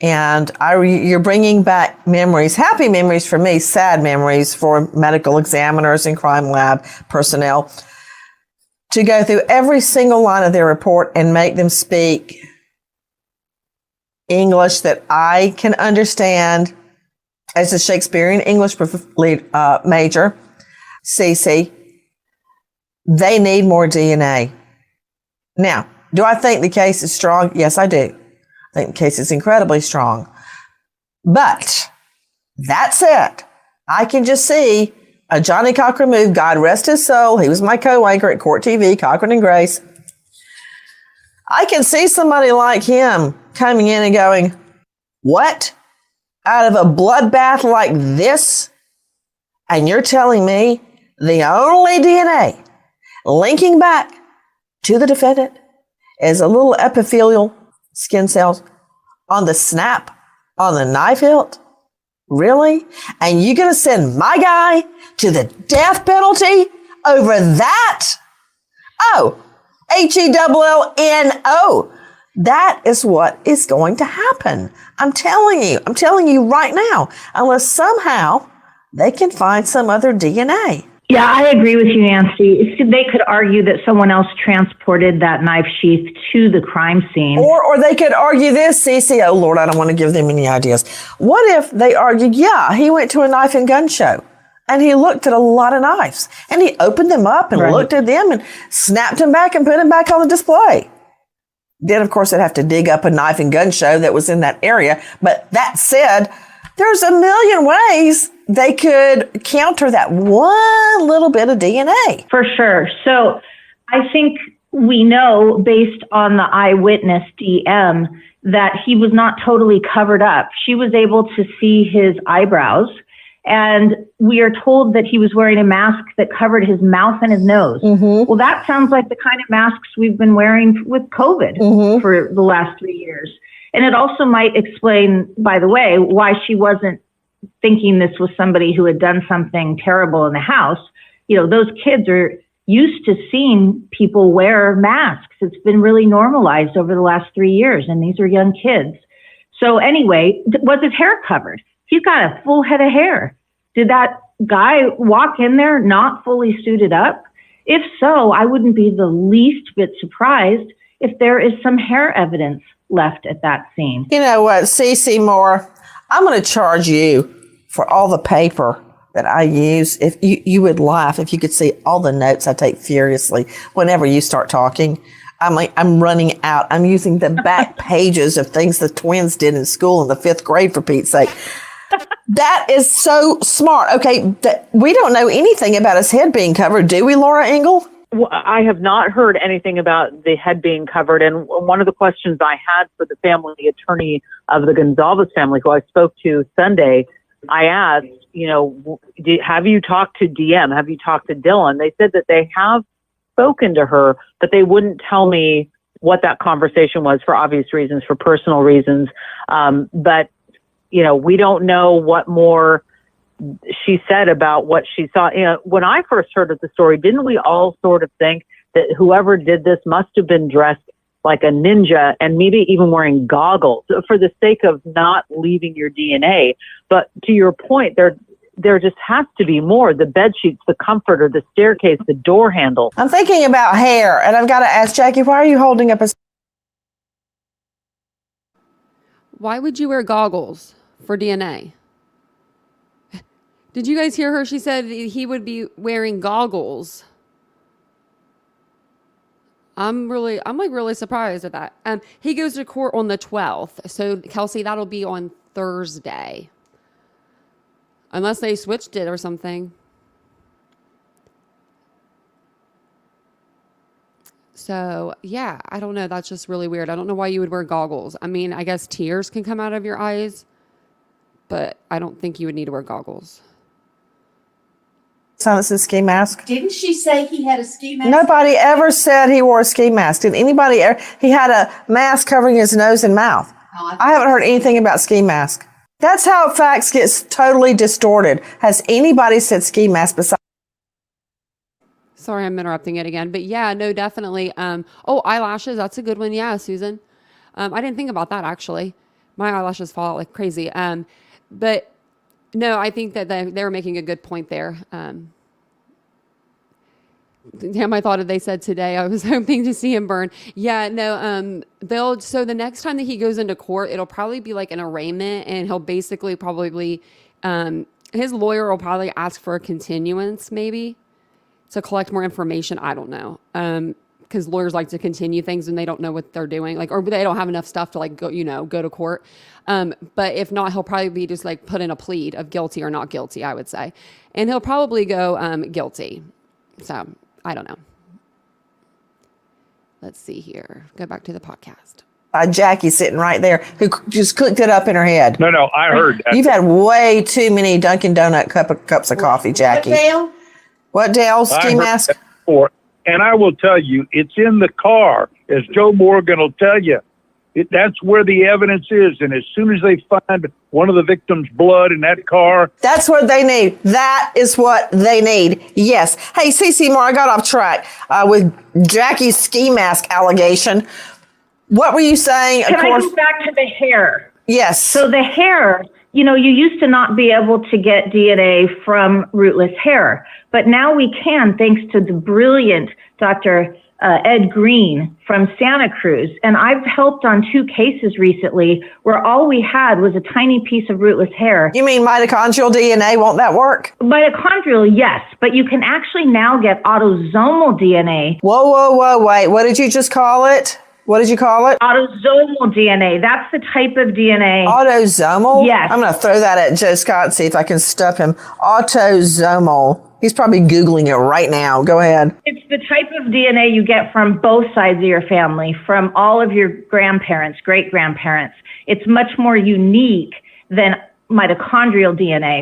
And you're bringing back memories, happy memories for me, sad memories for medical examiners and crime lab personnel, to go through every single line of their report and make them speak English that I can understand as a Shakespearean English major, CC. They need more DNA. Now, do I think the case is strong? Yes, I do. I think the case is incredibly strong. But that said, I can just see a Johnny Cochran move. God rest his soul. He was my co-anchor at Court TV, Cochran and Grace. I can see somebody like him coming in and going, what? Out of a bloodbath like this? And you're telling me the only DNA linking back to the defendant is a little epithelial skin cells on the snap, on the knife hilt? Really? And you're going to send my guy to the death penalty over that? Oh, HELLNO. That is what is going to happen. I'm telling you right now, unless somehow they can find some other DNA. Yeah, I agree with you, Nancy. They could argue that someone else transported that knife sheath to the crime scene. Or they could argue this, Cece. Oh, Lord, I don't want to give them any ideas. What if they argued, yeah, he went to a knife and gun show and he looked at a lot of knives and he opened them up and looked at them and snapped them back and put them back on the display. Then, of course, they'd have to dig up a knife and gun show that was in that area. But that said, there's a million ways they could counter that one little bit of DNA. For sure. So I think we know, based on the eyewitness DM, that he was not totally covered up. She was able to see his eyebrows And we are told that he was wearing a mask that covered his mouth and his nose. Well, that sounds like the kind of masks we've been wearing with COVID for the last 3 years. And it also might explain, by the way, why she wasn't thinking this was somebody who had done something terrible in the house. You know, those kids are used to seeing people wear masks. It's been really normalized over the last 3 years, and these are young kids. So anyway, was his hair covered? He's got a full head of hair. Did that guy walk in there not fully suited up? If so, I wouldn't be the least bit surprised if there is some hair evidence left at that scene. You know what, Cece Moore, I'm going to charge you for all the paper that I use. If you would laugh if you could see all the notes I take furiously whenever you start talking. I'm running out. I'm using the back pages of things the twins did in school in the 5th grade, for Pete's sake. That is so smart. Okay, we don't know anything about his head being covered, do we, Laura Engel? Well, I have not heard anything about the head being covered. And one of the questions I had for the family attorney of the Gonzalez family, who I spoke to Sunday, I asked, you know, have you talked to DM? Have you talked to Dylan? They said that they have spoken to her, but they wouldn't tell me what that conversation was for obvious reasons, for personal reasons. But you know, we don't know what more she said about what she saw. You know, when I first heard of the story, didn't we all sort of think that whoever did this must have been dressed like a ninja and maybe even wearing goggles for the sake of not leaving your DNA? But to your point, there just has to be more. The bed sheets, the comforter, the staircase, the door handle. I'm thinking about hair, and I've got to ask Jackie, why are you holding up a... Why would you wear goggles for DNA? Did you guys hear her? She said he would be wearing goggles. I'm really surprised at that. He goes to court on the 12th. So Kelsey, that'll be on Thursday. Unless they switched it or something. So, yeah, I don't know. That's just really weird. I don't know why you would wear goggles. I mean, I guess tears can come out of your eyes, but I don't think you would need to wear goggles. Silas' ski mask? Didn't she say he had a ski mask? Nobody ever said he wore a ski mask. Did anybody ever? He had a mask covering his nose and mouth. I haven't heard anything about ski mask. That's how facts get totally distorted. Has anybody said ski mask besides? Sorry, I'm interrupting it again. But yeah, no, definitely. Oh, eyelashes. That's a good one. Yeah, Susan. I didn't think about that, actually. My eyelashes fall out like crazy. But no, I think that they're making a good point there. Damn, I thought they said today. I was hoping to see him burn. Yeah, no, so the next time that he goes into court, it'll probably be like an arraignment, and he'll basically probably, his lawyer will probably ask for a continuance maybe to collect more information. I don't know. Because lawyers like to continue things when they don't know what they're doing, like, or they don't have enough stuff to like go to court. But if not, he'll probably be just like put in a plea of guilty or not guilty, I would say. And he'll probably go guilty. So I don't know. Let's see here. Go back to the podcast. Jackie sitting right there who just cooked it up in her head. No, I heard that. You've had way too many Dunkin' Donut cups of coffee, Jackie. What, Dale? What, Dale? Ski mask? And I will tell you, it's in the car, as Joe Morgan will tell you. That's where the evidence is. And as soon as they find one of the victims' blood in that car. That's what they need. That is what they need. Yes. Hey, Cece Moore, I got off track with Jackie's ski mask allegation. What were you saying? Can I go back to the hair? Yes. So the hair, you know, you used to not be able to get DNA from rootless hair, but now we can, thanks to the brilliant Dr. Ed Green from Santa Cruz. And I've helped on 2 cases recently where all we had was a tiny piece of rootless hair. You mean mitochondrial DNA? Won't that work? Mitochondrial, yes, but you can actually now get autosomal DNA. Whoa, wait. What did you just call it? What did you call it? Autosomal DNA. That's the type of DNA. Autosomal? Yes. I'm going to throw that at Joe Scott and see if I can stuff him. Autosomal. He's probably Googling it right now. Go ahead. It's the type of DNA you get from both sides of your family, from all of your grandparents, great-grandparents. It's much more unique than mitochondrial DNA.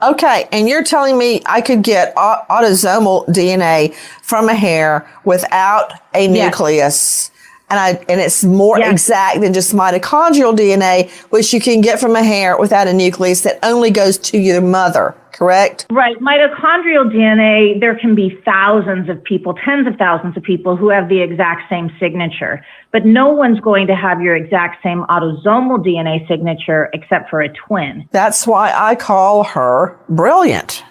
Okay, and you're telling me I could get autosomal DNA from a hair without a nucleus, and it's more exact than just mitochondrial DNA, which you can get from a hair without a nucleus that only goes to your mother, correct? Right. Mitochondrial DNA, there can be thousands of people, tens of thousands of people who have the exact same signature, but no one's going to have your exact same autosomal DNA signature except for a twin. That's why I call her brilliant.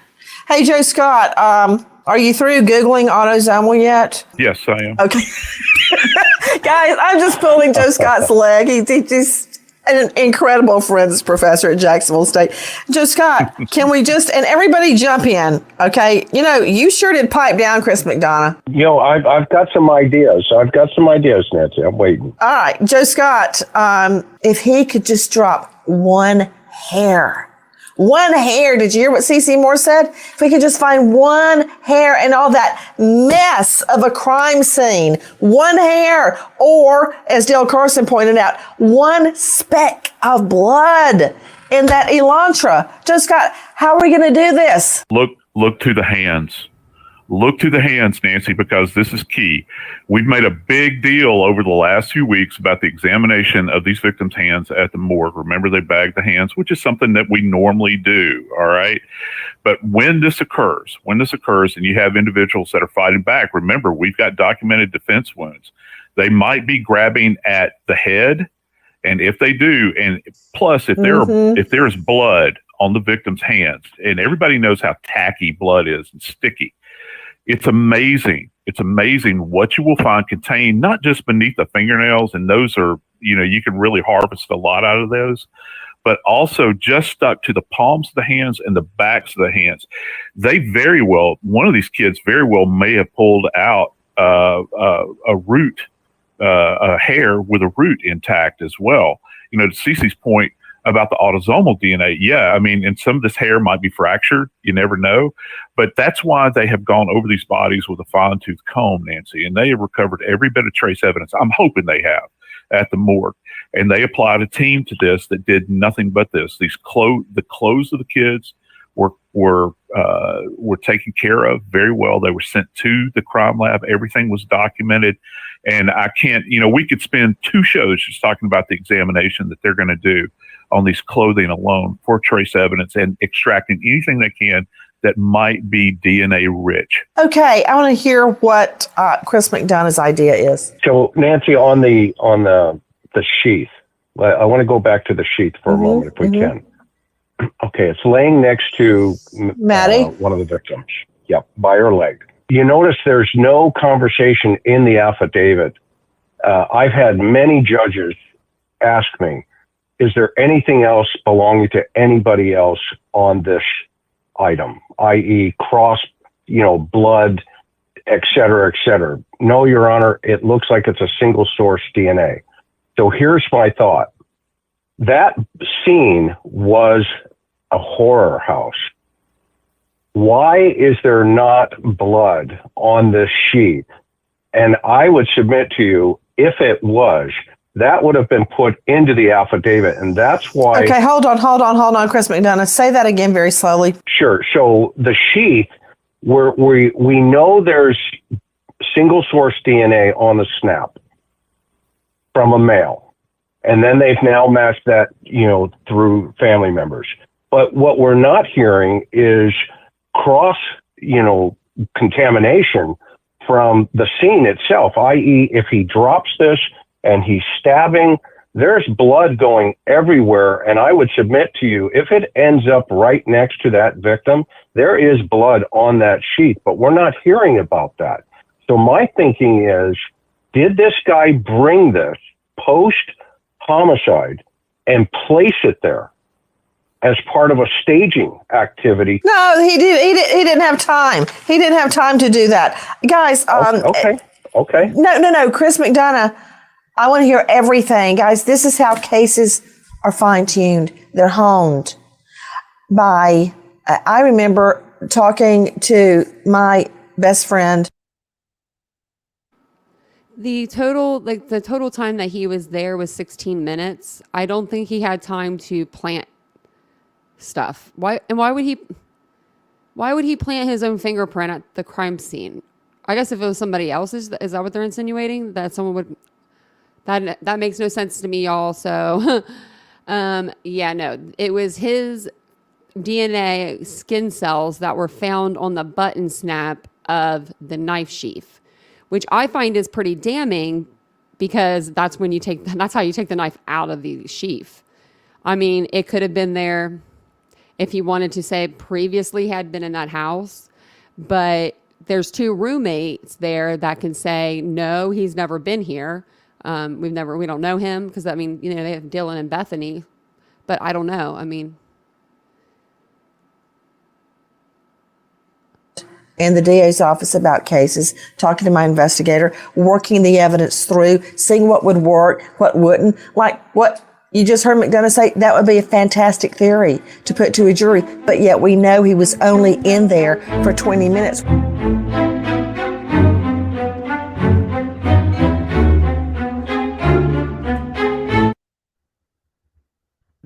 Hey, Joe Scott, are you through Googling autosomal yet? Yes, I am. Okay. Guys, I'm just pulling Joe Scott's leg. He's an incredible forensics professor at Jacksonville State. Joe Scott, can we and everybody jump in, okay? You sure did pipe down Chris McDonough. I've got some ideas. Nancy. I'm waiting. All right, Joe Scott, if he could just drop one hair. One hair. Did you hear what CeCe Moore said? If we could just find one hair in all that mess of a crime scene, one hair, or as Dale Carson pointed out, one speck of blood in that Elantra. Joe Scott, how are we going to do this? Look to the hands. Look to the hands, Nancy, because this is key. We've made a big deal over the last few weeks about the examination of these victims' hands at the morgue. Remember, they bagged the hands, which is something that we normally do, all right? But when this occurs, and you have individuals that are fighting back, remember, we've got documented defense wounds. They might be grabbing at the head, and if they do, and plus, if there is blood on the victim's hands, and everybody knows how tacky blood is and sticky, it's amazing. It's amazing what you will find contained, not just beneath the fingernails, and those are, you can really harvest a lot out of those, but also just stuck to the palms of the hands and the backs of the hands. One of these kids very well may have pulled out a root, a hair with a root intact as well. To Cece's point about the autosomal DNA, and some of this hair might be fractured. You never know. But that's why they have gone over these bodies with a fine-tooth comb, Nancy, and they have recovered every bit of trace evidence. I'm hoping they have at the morgue. And they applied a team to this that did nothing but this. The clothes of the kids were taken care of very well. They were sent to the crime lab. Everything was documented. And I can't, we could spend 2 shows just talking about the examination that they're going to do on these clothing alone for trace evidence and extracting anything they can that might be DNA rich. Okay, I want to hear what Chris McDonough's idea is. So, Nancy, on the sheath, I want to go back to the sheath for a moment, if we can. Okay, it's laying next to Maddie, one of the victims. Yep, by her leg. You notice there's no conversation in the affidavit. I've had many judges ask me, is there anything else belonging to anybody else on this item, i.e. cross, blood, et cetera, et cetera? No, Your Honor, it looks like it's a single source DNA. So here's my thought. That scene was a horror house. Why is there not blood on this sheet? And I would submit to you, if it was, that would have been put into the affidavit. And that's why. Okay, hold on, Chris McDonough. Say that again very slowly. Sure. So the sheet, we know there's single source DNA on the snap from a male. And then they've now matched that, through family members. But what we're not hearing is cross, contamination from the scene itself, i.e. if he drops this and he's stabbing, there's blood going everywhere. And I would submit to you, if it ends up right next to that victim, there is blood on that sheet, but we're not hearing about that. So my thinking is, did this guy bring this post-homicide and place it there as part of a staging activity? No, he didn't have time. He didn't have time to do that. Guys, Okay. No, Chris McDonough, I want to hear everything. Guys, this is how cases are fine-tuned. They're honed by, I remember talking to my best friend. The total time that he was there was 16 minutes. I don't think he had time to plant stuff. Why would he plant his own fingerprint at the crime scene? I guess if it was somebody else's, is that what they're insinuating? That someone would, that makes no sense to me, y'all. So, yeah, no, it was his DNA skin cells that were found on the button snap of the knife sheath, which I find is pretty damning because that's how you take the knife out of the sheath. I mean, it could have been there if he wanted to say previously had been in that house, but there's two roommates there that can say, no, he's never been here. We don't know him because, I mean, you know, they have Dylan and Bethany, but I don't know. I mean, in the DA's office about cases, talking to my investigator, working the evidence through, seeing what would work, what wouldn't. Like what you just heard McDonough say, that would be a fantastic theory to put to a jury, but yet we know he was only in there for 20 minutes.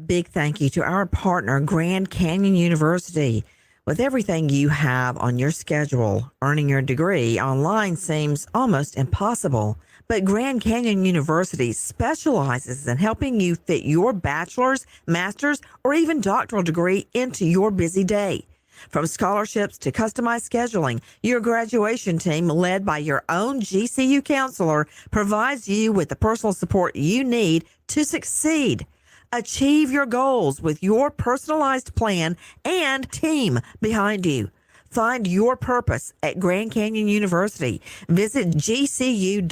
Big thank you to our partner, Grand Canyon University. With everything you have on your schedule, earning your degree online seems almost impossible. But Grand Canyon University specializes in helping you fit your bachelor's, master's, or even doctoral degree into your busy day. From scholarships to customized scheduling, your graduation team, led by your own GCU counselor, provides you with the personal support you need to succeed. Achieve your goals with your personalized plan and team behind you. Find your purpose at Grand Canyon University. Visit gcu.edu.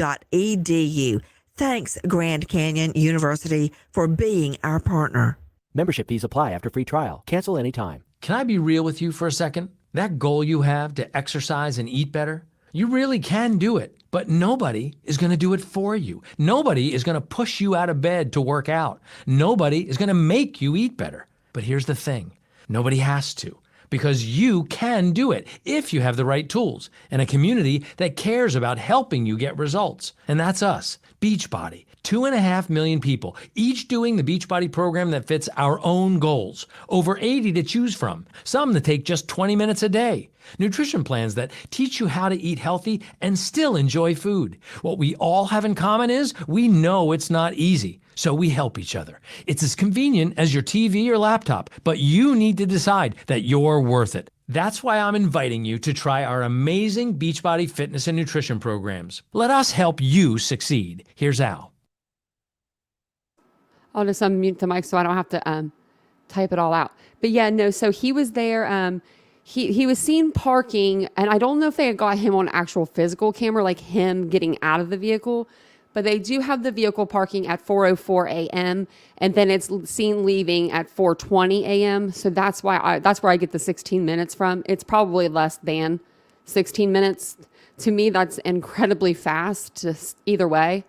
Thanks, Grand Canyon University, for being our partner. Membership fees apply after free trial. Cancel anytime. Can I be real with you for a second? That goal you have to exercise and eat better, you really can do it, but nobody is going to do it for you. Nobody is going to push you out of bed to work out. Nobody is going to make you eat better. But here's the thing. Nobody has to, because you can do it if you have the right tools and a community that cares about helping you get results. And that's us, Beachbody. 2.5 million people, each doing the Beachbody program that fits our own goals. Over 80 to choose from, some that take just 20 minutes a day. Nutrition plans that teach you how to eat healthy and still enjoy food. What we all have in common is we know it's not easy, so we help each other. It's as convenient as your TV or laptop, but you need to decide that you're worth it. That's why I'm inviting you to try our amazing Beachbody fitness and nutrition programs. Let us help you succeed. Here's Al. I'll just unmute the mic so I don't have to type it all out. But yeah, no, so he was there. He was seen parking, and I don't know if they had got him on actual physical camera, like him getting out of the vehicle, but they do have the vehicle parking at 4:04 a.m. and then it's seen leaving at 4:20 a.m. So that's where I get the 16 minutes from. It's probably less than 16 minutes. To me, that's incredibly fast, just either way.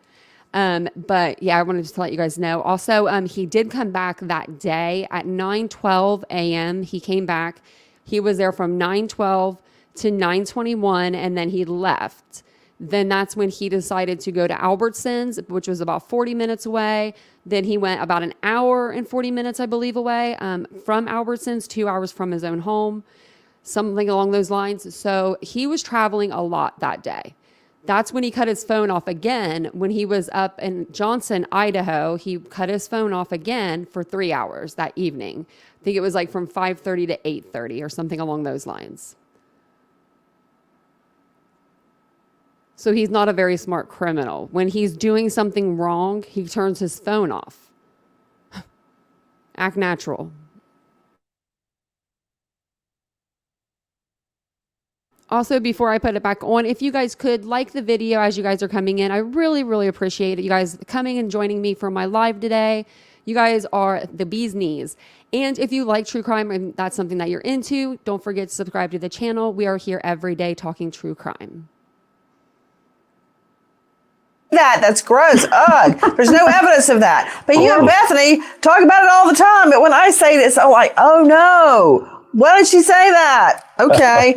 But yeah, I wanted to let you guys know. Also, he did come back that day at 9:12 a.m. He came back. He was there from 9:12 to 9:21, and then he left. Then that's when he decided to go to Albertsons, which was about 40 minutes away. Then he went about an hour and 40 minutes, I believe, away from Albertsons, 2 hours from his own home, something along those lines. So he was traveling a lot that day. That's when he cut his phone off again. When he was up in Johnson, Idaho, he cut his phone off again for 3 hours that evening. I think it was like from 5:30 to 8:30 or something along those lines. So he's not a very smart criminal. When he's doing something wrong, he turns his phone off. Act natural. Also, before I put it back on, if you guys could like the video as you guys are coming in, I really, really appreciate it. You guys coming and joining me for my live today. You guys are the bee's knees. And if you like true crime and that's something that you're into, don't forget to subscribe to the channel. We are here every day talking true crime. That's gross. Ugh. There's no evidence of that. But you and Bethany talk about it all the time. But when I say this, I'm like, oh no. Why did she say that? Okay.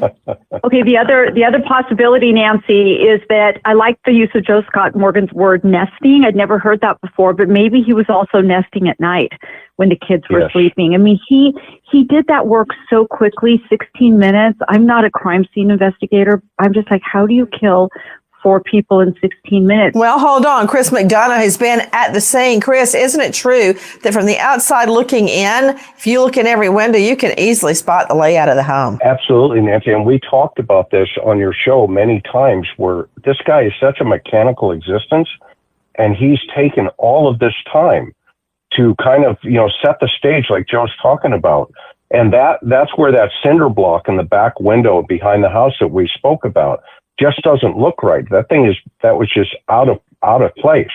Okay, the other possibility, Nancy, is that I like the use of Joe Scott Morgan's word nesting. I'd never heard that before, but maybe he was also nesting at night when the kids were sleeping. I mean, he did that work so quickly, 16 minutes. I'm not a crime scene investigator. I'm just like, how do you kill 4 people in 16 minutes? Well, hold on. Chris McDonough has been at the scene. Chris, isn't it true that from the outside looking in, if you look in every window, you can easily spot the layout of the home? Absolutely, Nancy. And we talked about this on your show many times, where this guy is such a mechanical existence, and he's taken all of this time to kind of, set the stage like Joe's talking about. And that's where that cinder block in the back window behind the house that we spoke about just doesn't look right. That was just out of place.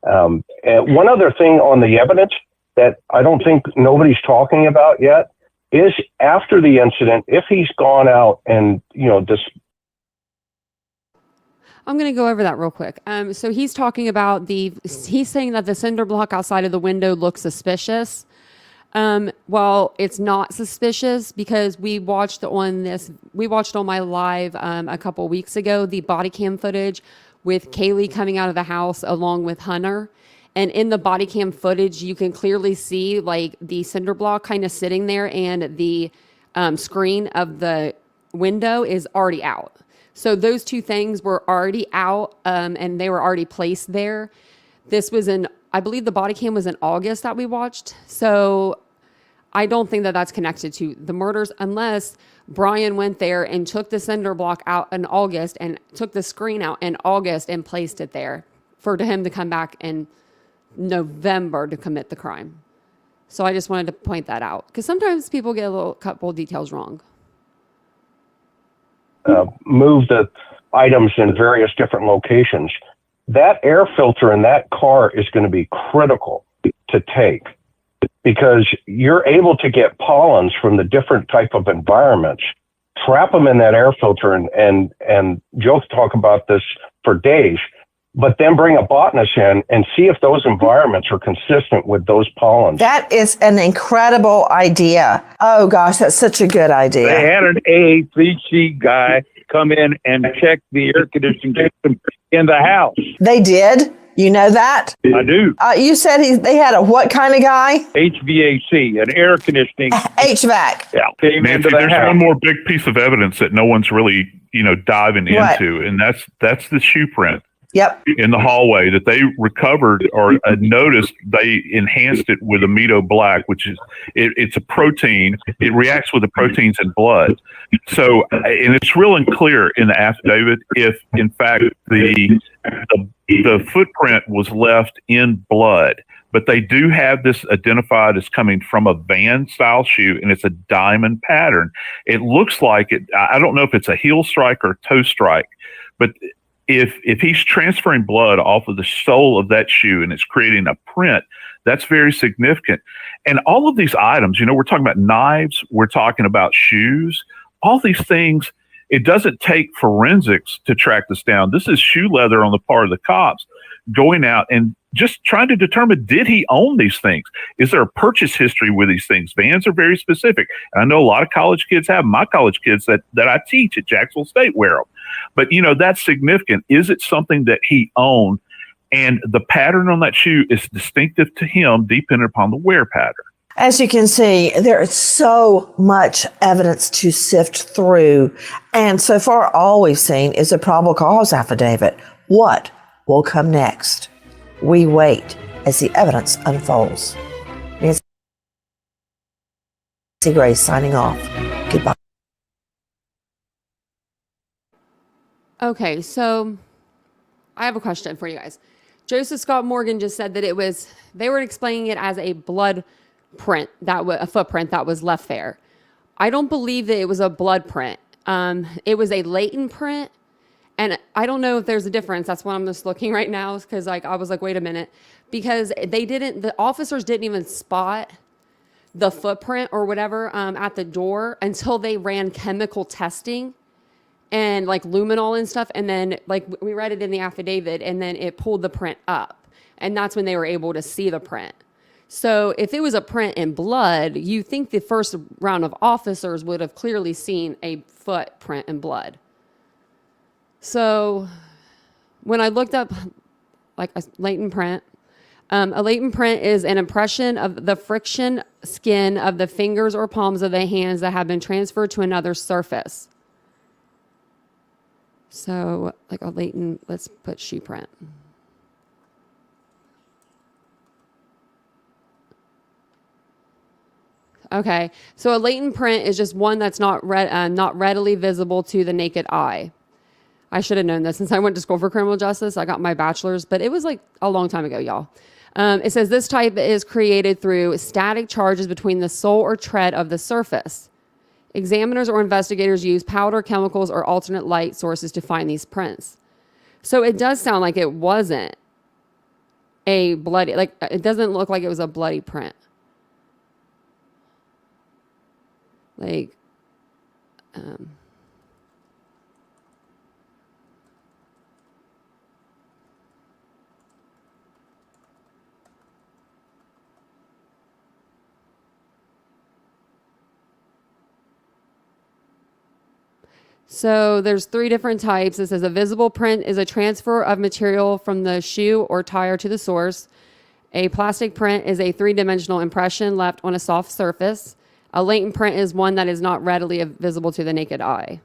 And one other thing on the evidence that I don't think nobody's talking about yet is after the incident, if he's gone out and, this. I'm going to go over that real quick. So he's talking about he's saying that the cinder block outside of the window looks suspicious. Well, it's not suspicious because we watched on my live a couple weeks ago the body cam footage with Kaylee coming out of the house along with Hunter. And in the body cam footage, you can clearly see like the cinder block kind of sitting there, and the screen of the window is already out. So those two things were already out, and they were already placed there. This was I believe the body cam was in August that we watched. So I don't think that that's connected to the murders unless Brian went there and took the cinder block out in August and took the screen out in August and placed it there for him to come back in November to commit the crime. So I just wanted to point that out because sometimes people get a couple details wrong. Move the items in various different locations. That air filter in that car is going to be critical to take, because you're able to get pollens from the different type of environments, trap them in that air filter, and Joe talk about this for days, but then bring a botanist in and see if those environments are consistent with those pollens. That is an incredible idea. Oh gosh, that's such a good idea. They had an AACC guy come in and check the air conditioning system in the house. They did? You know that? I do. You said they had a what kind of guy? HVAC, an air conditioning. HVAC. Yeah. Came into Nancy, the there's house. one more big piece of evidence that no one's really, diving What? into, and that's the shoe print. Yep. In the hallway that they recovered or noticed. They enhanced it with amido black, which is it's a protein. It reacts with the proteins in blood. So, and it's real and clear in the affidavit if, in fact, the footprint was left in blood. But they do have this identified as coming from a Van-style shoe, and it's a diamond pattern. It looks like it. I don't know if it's a heel strike or toe strike, but if he's transferring blood off of the sole of that shoe and it's creating a print, that's very significant. And all of these items, we're talking about knives, we're talking about shoes, all these things, it doesn't take forensics to track this down. This is shoe leather on the part of the cops going out and just trying to determine, did he own these things? Is there a purchase history with these things? Vans are very specific. And I know a lot of college kids have. My college kids that I teach at Jacksonville State wear them. But, that's significant. Is it something that he owned? And the pattern on that shoe is distinctive to him, depending upon the wear pattern. As you can see, there is so much evidence to sift through. And so far, all we've seen is a probable cause affidavit. What will come next? We wait as the evidence unfolds. Nancy Grace signing off. Goodbye. Okay, so I have a question for you guys. Joseph Scott Morgan just said that they were explaining it as a blood print, a footprint that was left there. I don't believe that it was a blood print. It was a latent print. And I don't know if there's a difference. That's why I'm just looking right now, because I was like, wait a minute, because the officers didn't even spot the footprint or whatever at the door until they ran chemical testing and like luminol and stuff. And then like we read it in the affidavit, and then it pulled the print up, and that's when they were able to see the print. So if it was a print in blood, you think the first round of officers would have clearly seen a footprint in blood. So when I looked up like a latent print is an impression of the friction skin of the fingers or palms of the hands that have been transferred to another surface. So like a latent, let's put shoe print. Okay, so a latent print is just one that's not readily visible to the naked eye. I should have known this since I went to school for criminal justice. I got my bachelor's, but it was like a long time ago, y'all. It says this type is created through static charges between the sole or tread of the surface. Examiners or investigators use powder, chemicals, or alternate light sources to find these prints. So it does sound like it wasn't a bloody, like it doesn't look like it was a bloody print. Like, so there's 3 different types. It says a visible print is a transfer of material from the shoe or tire to the source. A plastic print is a 3-dimensional impression left on a soft surface. A latent print is one that is not readily visible to the naked eye.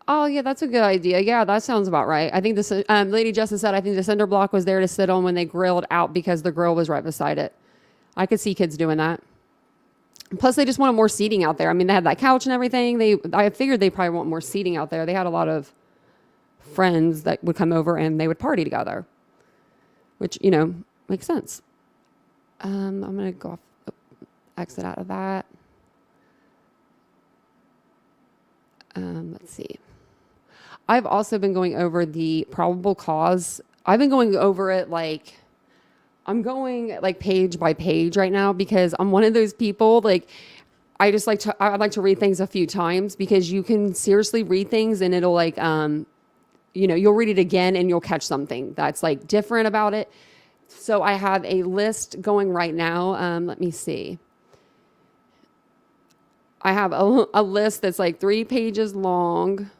Oh, yeah, that's a good idea. Yeah, that sounds about right. I think this Lady Justice said, I think the cinder block was there to sit on when they grilled out because the grill was right beside it. I could see kids doing that. Plus, they just wanted more seating out there. I mean, they had that couch and everything. I figured they probably want more seating out there. They had a lot of friends that would come over and they would party together, which, you know, makes sense. I'm going to go off, exit out of that. Let's see. I've also been going over the probable cause. I've been going over it like, I'm going like page by page right now because I'm one of those people, like, I like to read things a few times because you can seriously read things and it'll like, you know, you'll read it again and you'll catch something that's like different about it. So I have a list going right now. Let me see. I have a list that's like 3 pages long.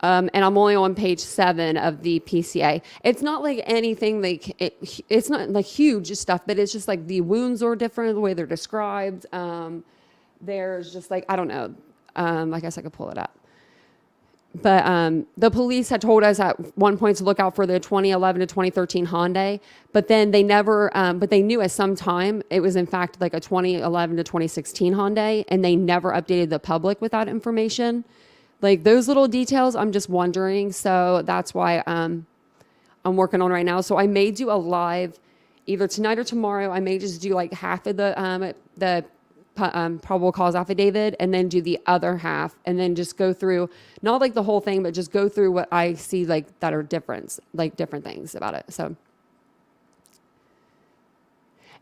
And I'm only on page 7 of the PCA. It's not like anything like it's not like huge stuff, but it's just like the wounds are different, the way they're described. There's just like, I don't know. I guess I could pull it up. But the police had told us at one point to look out for the 2011 to 2013 Hyundai, but then they never, but they knew at some time it was in fact like a 2011 to 2016 Hyundai, and they never updated the public with that information. Like those little details, I'm just wondering. So that's why I'm working on right now. So I may do a live either tonight or tomorrow. I may just do like half of the probable cause affidavit and then do the other half and then just go through, not like the whole thing, but just go through what I see like that are different, like different things about it. So,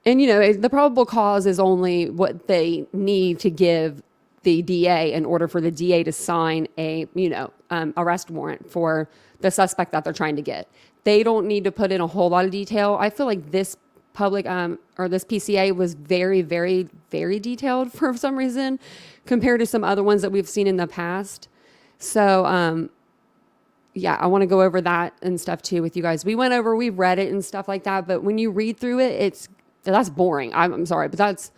and you know, the probable cause is only what they need to give the DA in order for the DA to sign a, you know, arrest warrant for the suspect that they're trying to get. They don't need to put in a whole lot of detail. I feel like this public or this PCA was very, very, very detailed for some reason compared to some other ones that we've seen in the past. So, yeah, I want to go over that and stuff too with you guys. We read it and stuff like that, but when you read through it, that's boring. I'm sorry, but that's,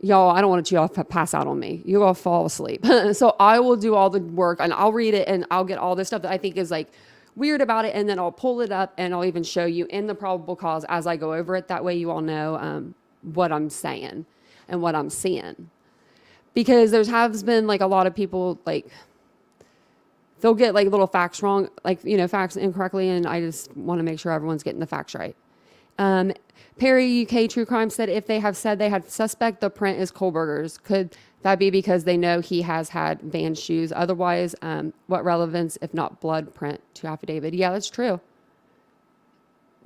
y'all, I don't want you all to pass out on me. You'll all fall asleep. So I will do all the work and I'll read it and I'll get all this stuff that I think is like weird about it, and then I'll pull it up and I'll even show you in the probable cause as I go over it. That way you all know what I'm saying and what I'm seeing. Because there has been like a lot of people, like they'll get like little facts wrong, like, you know, facts incorrectly, and I just want to make sure everyone's getting the facts right. Perry UK True Crime said if they have said they had suspect the print is Kohberger's, could that be because they know he has had Van shoes? Otherwise, what relevance if not blood print to affidavit? Yeah, that's true.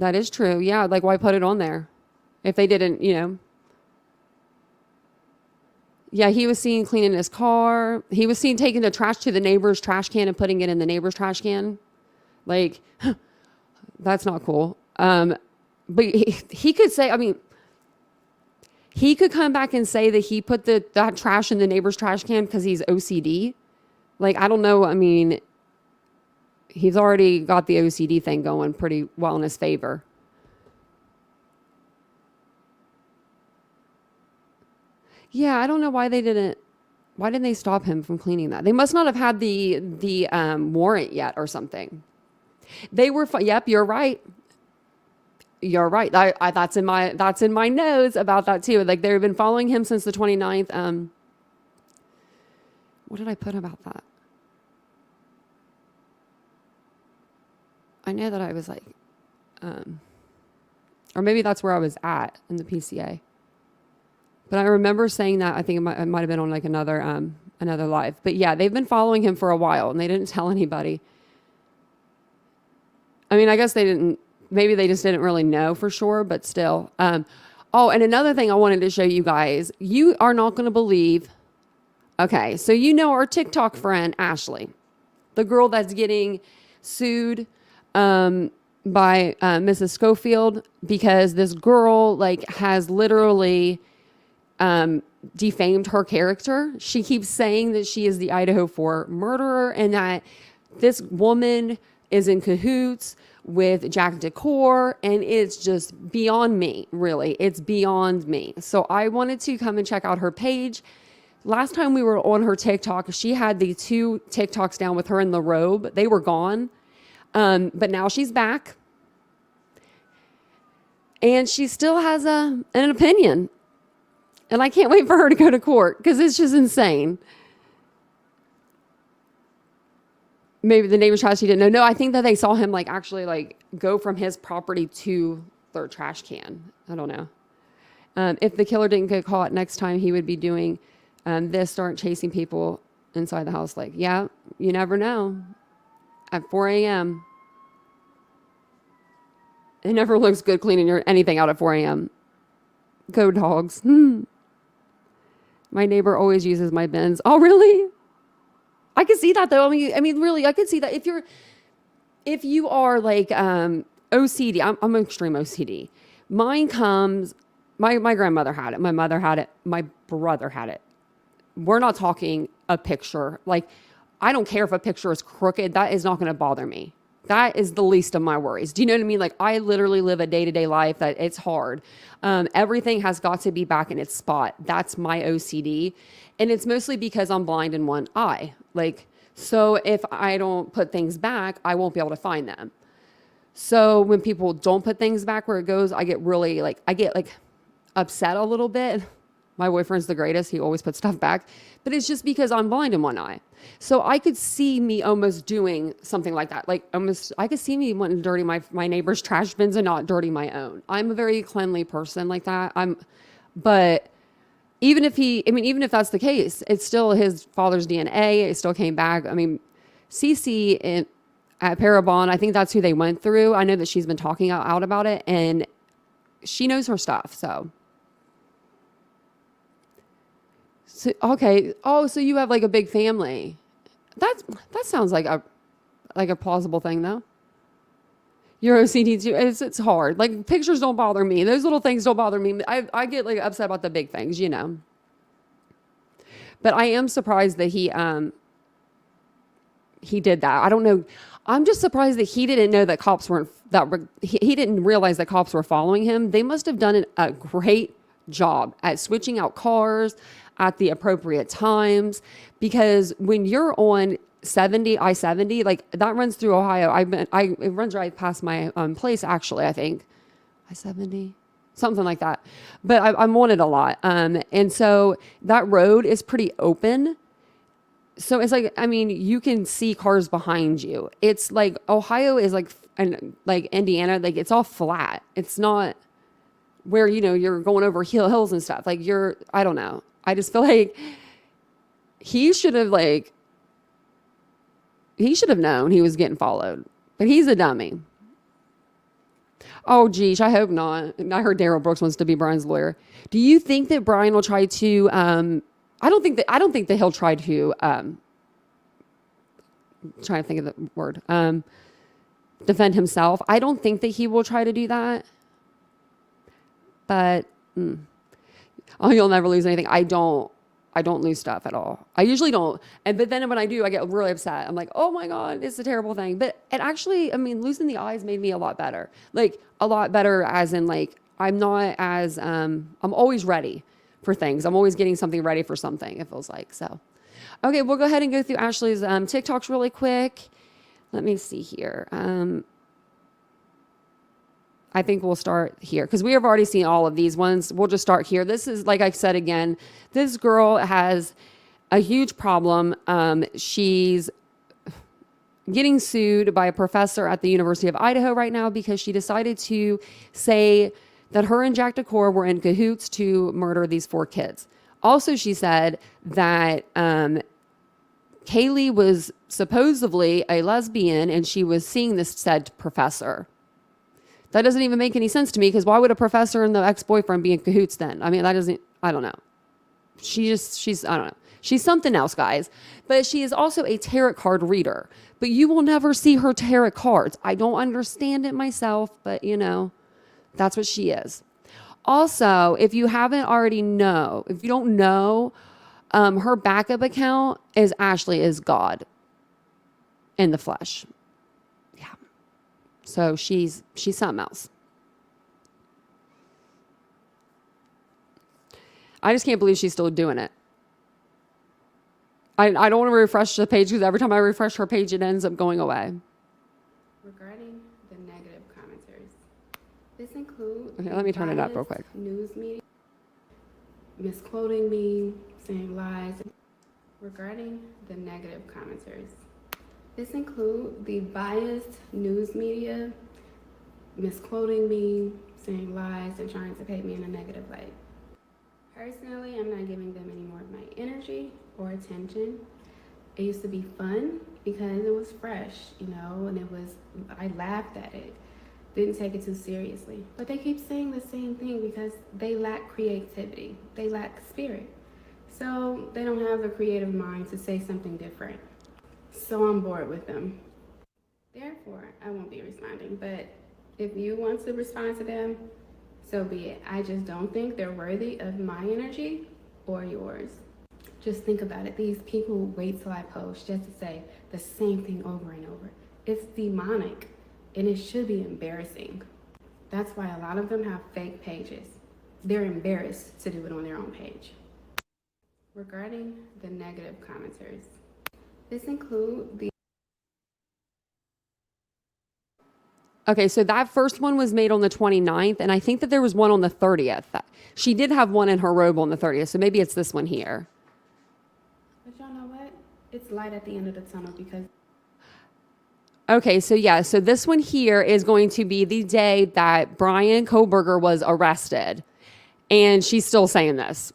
That is true. Yeah, like why put it on there if they didn't, you know? Yeah, he was seen cleaning his car. He was seen taking the trash to the neighbor's trash can and putting it in the neighbor's trash can. Like, That's not cool. But he could say, I mean, he could come back and say that he put that trash in the neighbor's trash can because he's OCD. Like, I don't know. I mean, he's already got the OCD thing going pretty well in his favor. Yeah, I don't know why didn't they stop him from cleaning that? They must not have had the warrant yet or something. They were, yep, you're right. You're right. That's in my notes about that too. Like, they've been following him since the 29th. What did I put about that? I know that I was like, or maybe that's where I was at in the PCA. But I remember saying that. I think it might have been on like another live. But yeah, they've been following him for a while, and they didn't tell anybody. I mean, I guess they didn't. Maybe they just didn't really know for sure, but still. Oh, and another thing I wanted to show you guys. You are not going to believe. Okay, so you know our TikTok friend, Ashley. The girl that's getting sued by Mrs. Schofield because this girl like has literally defamed her character. She keeps saying that she is the Idaho 4 murderer and that this woman is in cahoots with Jack Decor, and it's just beyond me, really. It's beyond me. So I wanted to come and check out her page. Last time we were on her TikTok, she had the 2 TikToks down with her in the robe. They were gone. But now she's back. And she still has an opinion. And I can't wait for her to go to court because it's just insane. Maybe the neighbor's trash, he didn't know. No, I think that they saw him like actually like go from his property to their trash can. I don't know. If the killer didn't get caught next time, he would be doing this, start chasing people inside the house. Like, yeah, you never know. At 4 a.m. It never looks good cleaning anything out at 4 a.m. Go dogs. My neighbor always uses my bins. Oh, really? I can see that though. I mean, really, I could see that if you are like OCD. I'm extreme OCD. Mine comes. My grandmother had it. My mother had it. My brother had it. We're not talking a picture. Like, I don't care if a picture is crooked. That is not going to bother me. That is the least of my worries. Do you know what I mean? Like, I literally live a day-to-day life that it's hard. Everything has got to be back in its spot. That's my OCD. And it's mostly because I'm blind in one eye. Like, so if I don't put things back, I won't be able to find them. So when people don't put things back where it goes, I get really upset a little bit. My boyfriend's the greatest. He always puts stuff back. But it's just because I'm blind in one eye. So I could see me almost doing something like that. Like, almost, I could see me wanting to dirty my neighbor's trash bins and not dirty my own. I'm a very cleanly person like that. But even if that's the case, it's still his father's DNA. It still came back. I mean, Cece at Parabon, I think that's who they went through. I know that she's been talking out about it, and she knows her stuff. So okay. Oh, so you have like a big family. That sounds like a plausible thing though. Your OCD too. It's hard. Like, pictures don't bother me. Those little things don't bother me. I get like upset about the big things, you know. But I am surprised that he did that. I don't know. I'm just surprised that he didn't know that cops weren't he didn't realize that cops were following him. They must have done a great job at switching out cars at the appropriate times, because when you're on I-70, like that runs through Ohio. It runs right past my place, actually, I think. I-70, something like that. But I'm on it a lot. And so that road is pretty open. So it's like, I mean, you can see cars behind you. It's like Ohio is like Indiana, like it's all flat. It's not where, you know, you're going over hills and stuff. Like I don't know. I just feel like he should have known he was getting followed, but he's a dummy. Oh, geez, I hope not. I heard Daryl Brooks wants to be Brian's lawyer. Do you think that Brian will try to, I don't think that he'll try to, trying to think of the word, defend himself. I don't think that he will try to do that. But oh, you'll never lose anything. I don't lose stuff at all. I usually don't. But then when I do, I get really upset. I'm like, oh my God, it's a terrible thing. But it actually, I mean, losing the eyes made me a lot better. Like a lot better as in like, I'm not as, I'm always ready for things. I'm always getting something ready for something, it feels like. So, okay, we'll go ahead and go through Ashley's TikToks really quick. Let me see here. I think we'll start here because we have already seen all of these ones. We'll just start here. This is, like I said again, this girl has a huge problem. She's getting sued by a professor at the University of Idaho right now because she decided to say that her and Jack DeCore were in cahoots to murder these 4 kids. Also, she said that Kaylee was supposedly a lesbian and she was seeing this said professor. That doesn't even make any sense to me because why would a professor and the ex-boyfriend be in cahoots then? I mean, I don't know. She's, I don't know. She's something else, guys. But she is also a tarot card reader. But you will never see her tarot cards. I don't understand it myself, but you know, that's what she is. Also, if you haven't already if you don't know, her backup account is Ashley is God in the flesh. So she's something else. I just can't believe she's still doing it. I don't want to refresh the page because every time I refresh her page, it ends up going away. Regarding the negative commenters, this includes Okay, let me turn it up real quick. News media, misquoting me, saying lies. Regarding the negative commenters, this includes the biased news media, misquoting me, saying lies, and trying to paint me in a negative light. Personally, I'm not giving them any more of my energy or attention. It used to be fun because it was fresh, you know, and I laughed at it, didn't take it too seriously. But they keep saying the same thing because they lack creativity, they lack spirit. So they don't have the creative mind to say something different. So I'm bored with them. Therefore, I won't be responding. But if you want to respond to them, so be it. I just don't think they're worthy of my energy or yours. Just think about it. These people wait till I post just to say the same thing over and over. It's demonic, and it should be embarrassing. That's why a lot of them have fake pages. They're embarrassed to do it on their own page. Regarding the negative commenters, this includes the Okay, so that first one was made on the 29th, and I think that there was one on the 30th. She did have one in her robe on the 30th, so maybe it's this one here. But y'all know what? It's light at the end of the tunnel because... Okay, so yeah, so this one here is going to be the day that Brian Kohberger was arrested. And she's still saying this.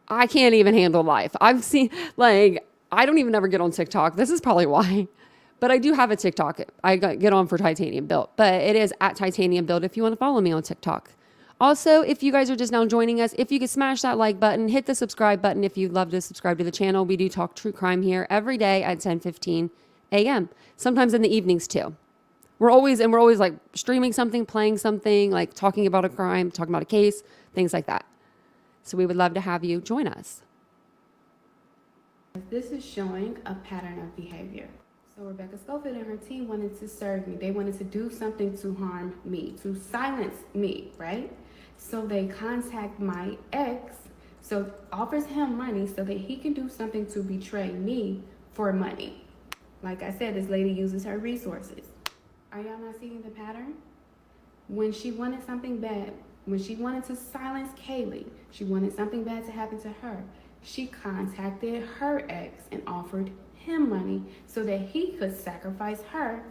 I can't even handle life. I've seen, like, I don't even ever get on TikTok. This is probably why. But I do have a TikTok. I get on for TitaniumBuilt. But it is at TitaniumBuilt if you want to follow me on TikTok. Also, if you guys are just now joining us, if you could smash that like button, hit the subscribe button if you'd love to subscribe to the channel. We do talk true crime here every day at 10:15 a.m. Sometimes in the evenings too. We're always like streaming something, playing something, like talking about a crime, talking about a case, things like that. So we would love to have you join us. This is showing a pattern of behavior. So Rebecca Schofield and her team wanted to serve me. They wanted to do something to harm me, to silence me, right? So they contact my ex, so offers him money so that he can do something to betray me for money. Like I said, this lady uses her resources. Are y'all not seeing the pattern? When she wanted something bad, when she wanted to silence Kaylee, she wanted something bad to happen to her, she contacted her ex and offered him money so that he could sacrifice her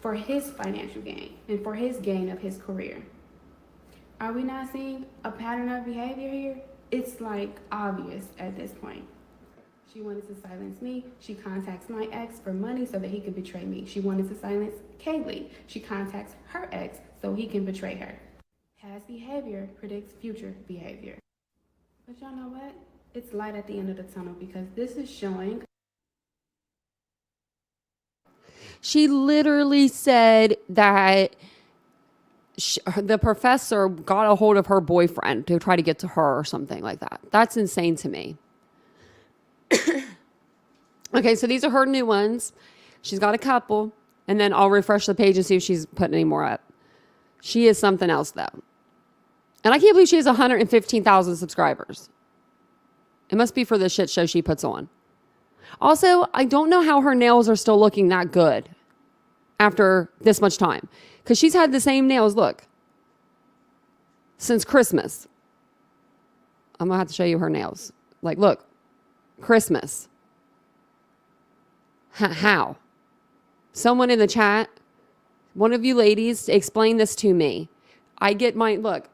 for his financial gain and for his gain of his career. Are we not seeing a pattern of behavior here? It's like obvious at this point. She wanted to silence me. She contacts my ex for money so that he could betray me. She wanted to silence Kaylee. She contacts her ex so he can betray her. Past behavior predicts future behavior. But y'all know what? It's light at the end of the tunnel because this is showing. She literally said that the professor got a hold of her boyfriend to try to get to her or something like that. That's insane to me. Okay, so these are her new ones. She's got a couple, and then I'll refresh the page and see if she's putting any more up. She is something else, though. And I can't believe she has 115,000 subscribers. It must be for the shit show she puts on. Also, I don't know how her nails are still looking that good after this much time. Because she's had the same nails, look, since Christmas. I'm going to have to show you her nails. Like, look, Christmas. How? Someone in the chat, one of you ladies, explain this to me. I get my, look,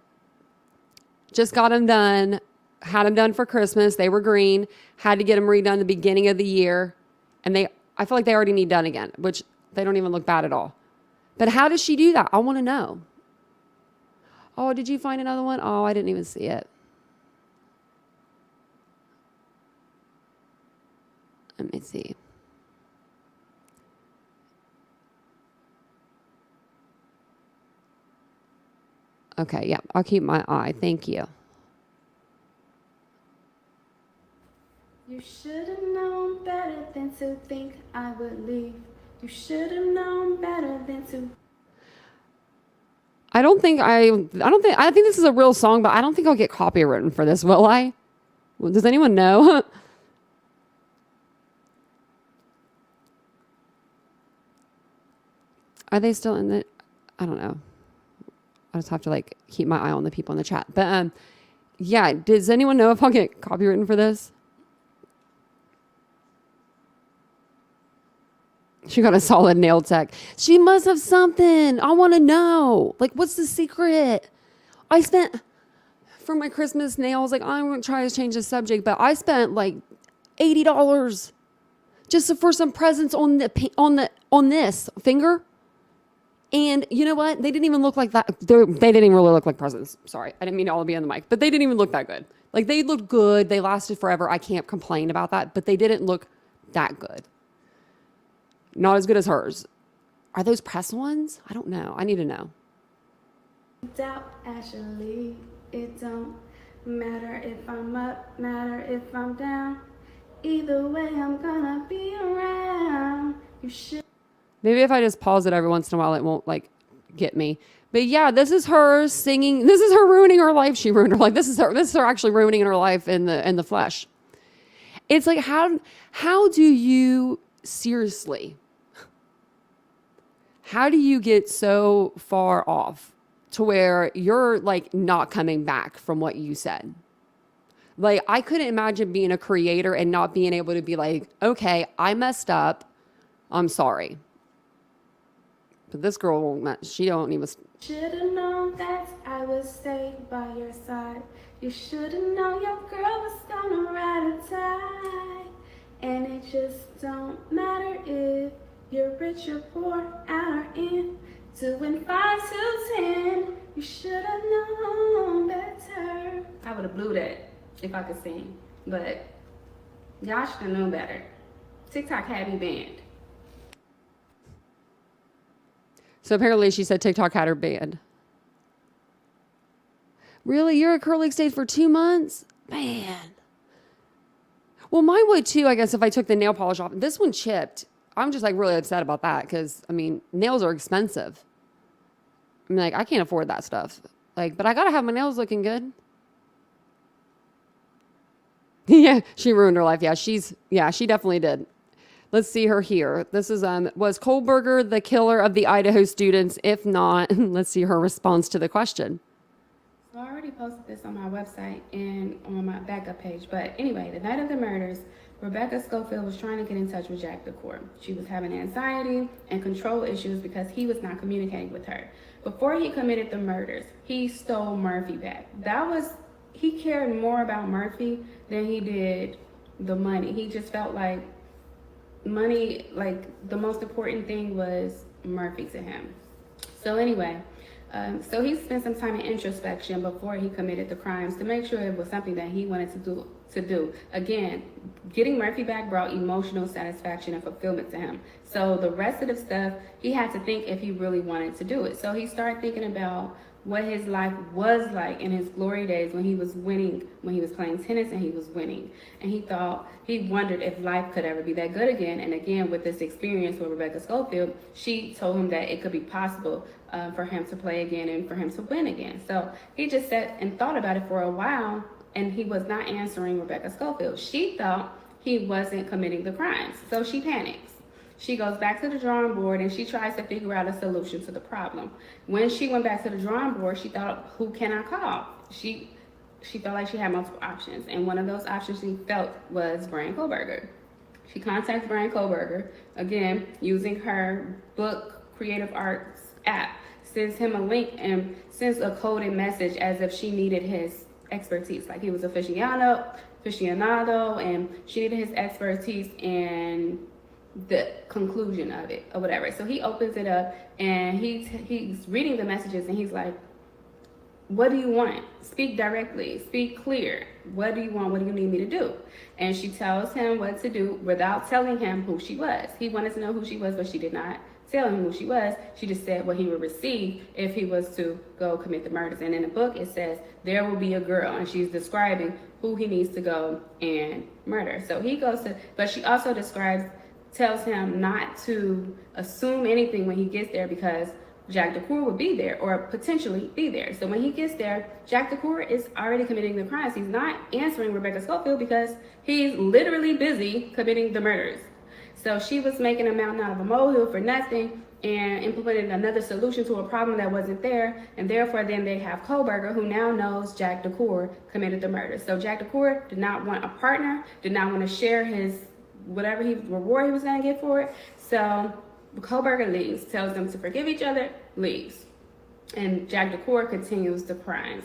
just got them done, had them done for Christmas. They were green, had to get them redone the beginning of the year. And I feel like they already need done again, which they don't even look bad at all. But how does she do that? I want to know. Oh, did you find another one? Oh, I didn't even see it. Let me see. Okay, yeah, I'll keep my eye. Thank you. You should have known better than to think I would leave. You should have known better than to. I think this is a real song, but I don't think I'll get copywritten for this, will I? Does anyone know? Are they still in the, I don't know. I just have to like keep my eye on the people in the chat. But yeah, does anyone know if I'll get copywritten for this? She got a solid nail tech. She must have something. I want to know. Like, what's the secret? I spent, for my Christmas nails, like, I'm going to try to change the subject, but I spent like $80 just for some presents on this finger. And you know what? They didn't even look like that. They didn't even really look like presents. Sorry. I didn't mean to all be on the mic, but they didn't even look that good. Like, they looked good. They lasted forever. I can't complain about that, but they didn't look that good. Not as good as hers. Are those press ones? I don't know. I need to know. Doubt, actually, it don't matter if I'm up, matter if I'm down. Either way, I'm gonna be around. You should. Maybe if I just pause it every once in a while, it won't like get me. But yeah, this is her singing. This is her ruining her life. She ruined her life. This is her actually ruining her life in the flesh. It's like, how do you seriously? How do you get so far off to where you're like not coming back from what you said? Like, I couldn't imagine being a creator and not being able to be like, okay, I messed up. I'm sorry. But this girl, she don't even. Should have known that I would stay by your side. You should have known your girl was gonna ride or die. And it just don't matter if you're rich or poor, out or in. 2 and 5 to 10. You should have known better. I would have blew that if I could sing, but y'all should have known better. TikTok had me banned. So apparently she said TikTok had her banned. Really? You're acrylic stage for 2 months? Man. Well, mine would too, I guess, if I took the nail polish off. This one chipped. I'm just like really upset about that because, I mean, nails are expensive. I mean, like, I can't afford that stuff. Like, but I gotta have my nails looking good. Yeah, she ruined her life. Yeah, she definitely did. Let's see her here. This is, was Kohberger the killer of the Idaho students? If not, let's see her response to the question. So I already posted this on my website and on my backup page. But anyway, the night of the murders, Rebecca Schofield was trying to get in touch with Jack DeCourt. She was having anxiety and control issues because he was not communicating with her. Before he committed the murders, he stole Murphy back. He cared more about Murphy than he did the money. He just felt like money, like the most important thing was Murphy to him. So anyway, so he spent some time in introspection before he committed the crimes to make sure it was something that he wanted to do to do. Again, getting Murphy back brought emotional satisfaction and fulfillment to him. So the rest of the stuff, he had to think if he really wanted to do it. So he started thinking about what his life was like in his glory days when he was winning, when he was playing tennis and he was winning. And he wondered if life could ever be that good again. And again, with this experience with Rebecca Schofield, she told him that it could be possible for him to play again and for him to win again. So he just sat and thought about it for a while, and he was not answering Rebecca Schofield. She thought he wasn't committing the crimes, so she panics. She goes back to the drawing board and she tries to figure out a solution to the problem. When she went back to the drawing board, she thought, who can I call? She felt like she had multiple options, and one of those options she felt was Brian Kohberger. She contacts Brian Kohberger, again, using her book Creative Arts app, sends him a link and sends a coded message as if she needed his expertise, like he was aficionado, and she needed his expertise in the conclusion of it or whatever. So he opens it up and he's reading the messages and he's like, what do you want? Speak directly, speak clear. What do you want? What do you need me to do? And she tells him what to do without telling him who she was. He wanted to know who she was, but she did not tell him who she was. She just said what he would receive if he was to go commit the murders. And in the book it says there will be a girl, and she's describing who he needs to go and murder. So he goes to, but she also tells him not to assume anything when he gets there, because Jack DeCour would be there or potentially be there. So when he gets there, Jack DeCour is already committing the crimes. He's not answering Rebecca Schofield because he's literally busy committing the murders. So she was making a mountain out of a molehill for nothing and implemented another solution to a problem that wasn't there. And therefore then they have Kohberger, who now knows Jack DeCour committed the murder. So Jack DeCour did not want a partner, did not want to share his whatever reward he was going to get for it. So Kohberger leaves, tells them to forgive each other, leaves. And Jack DeCour continues the crimes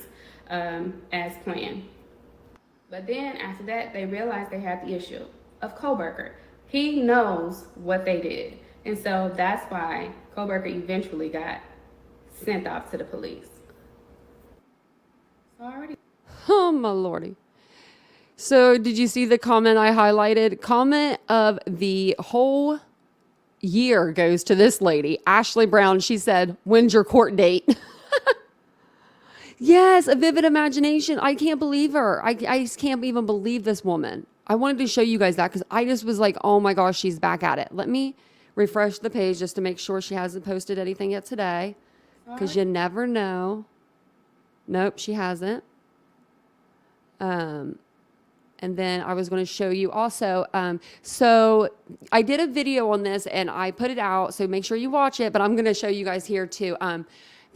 as planned. But then after that, they realized they had the issue of Kohberger. He knows what they did. And so that's why Kohberger eventually got sent off to the police. Oh, my lordy. So did you see the comment I highlighted? Comment of the whole year goes to this lady, Ashley Brown. She said, when's your court date? Yes, a vivid imagination. I can't believe her. I just can't even believe this woman. I wanted to show you guys that because I just was like, oh my gosh, she's back at it. Let me refresh the page just to make sure she hasn't posted anything yet today, because you never know. Nope, she hasn't. And then I was going to show you also. So I did a video on this and I put it out. So make sure you watch it. But I'm going to show you guys here too,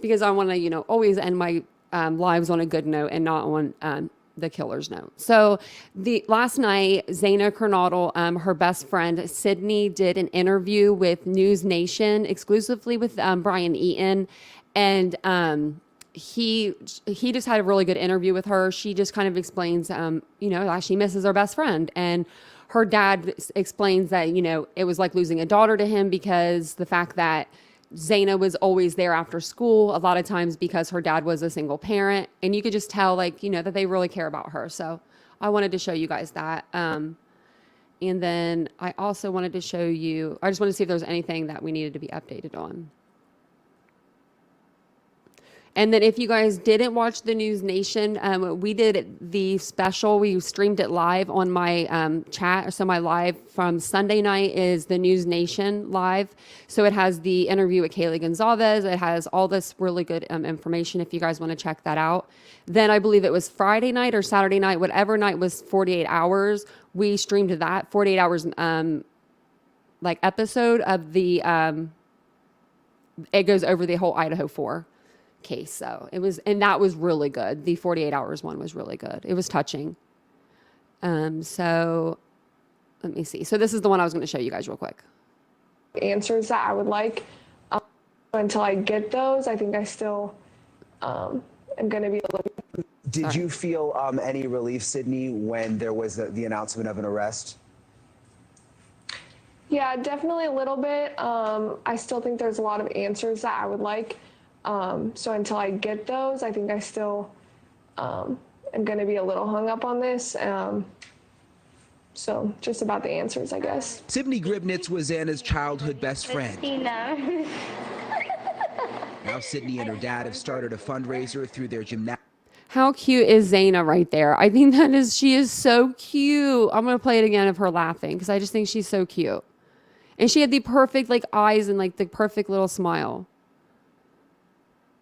because I want to, always end my lives on a good note and not on the killer's note. So last night, Zaina Kernodle, her best friend Sydney, did an interview with News Nation exclusively with Brian Eaton, and he just had a really good interview with her. She just kind of explains, she misses her best friend, and her dad explains that it was like losing a daughter to him, because the fact that Zaina was always there after school, a lot of times because her dad was a single parent, and you could just tell that they really care about her. So I wanted to show you guys that. And then I also wanted to show you, I just wanted to see if there was anything that we needed to be updated on. And then if you guys didn't watch the News Nation, we did the special. We streamed it live on my chat. So my live from Sunday night is the News Nation live. So it has the interview with Kaylee Gonzalez. It has all this really good information if you guys want to check that out. Then I believe it was Friday night or Saturday night, whatever night was 48 hours. We streamed that 48 hours episode of the, it goes over the whole Idaho 4 case. So that was really good. The 48 hours one was really good. It was touching. So let me see. So this is the one I was going to show you guys real quick. Answers that I would like. Until I get those, I think I still am going to be a little. Did you feel any relief, Sydney, when there was the announcement of an arrest? Yeah, definitely a little bit. I still think there's a lot of answers that I would like. So until I get those, I think I still am am going to be a little hung up on this. So just about the answers, I guess. Sydney Gribnitz was Anna's childhood best friend. Christina. Now Sydney and her dad have started a fundraiser through their gymnastics. How cute is Zaina right there? I think she is so cute. I'm going to play it again of her laughing because I just think she's so cute. And she had the perfect like eyes and like the perfect little smile.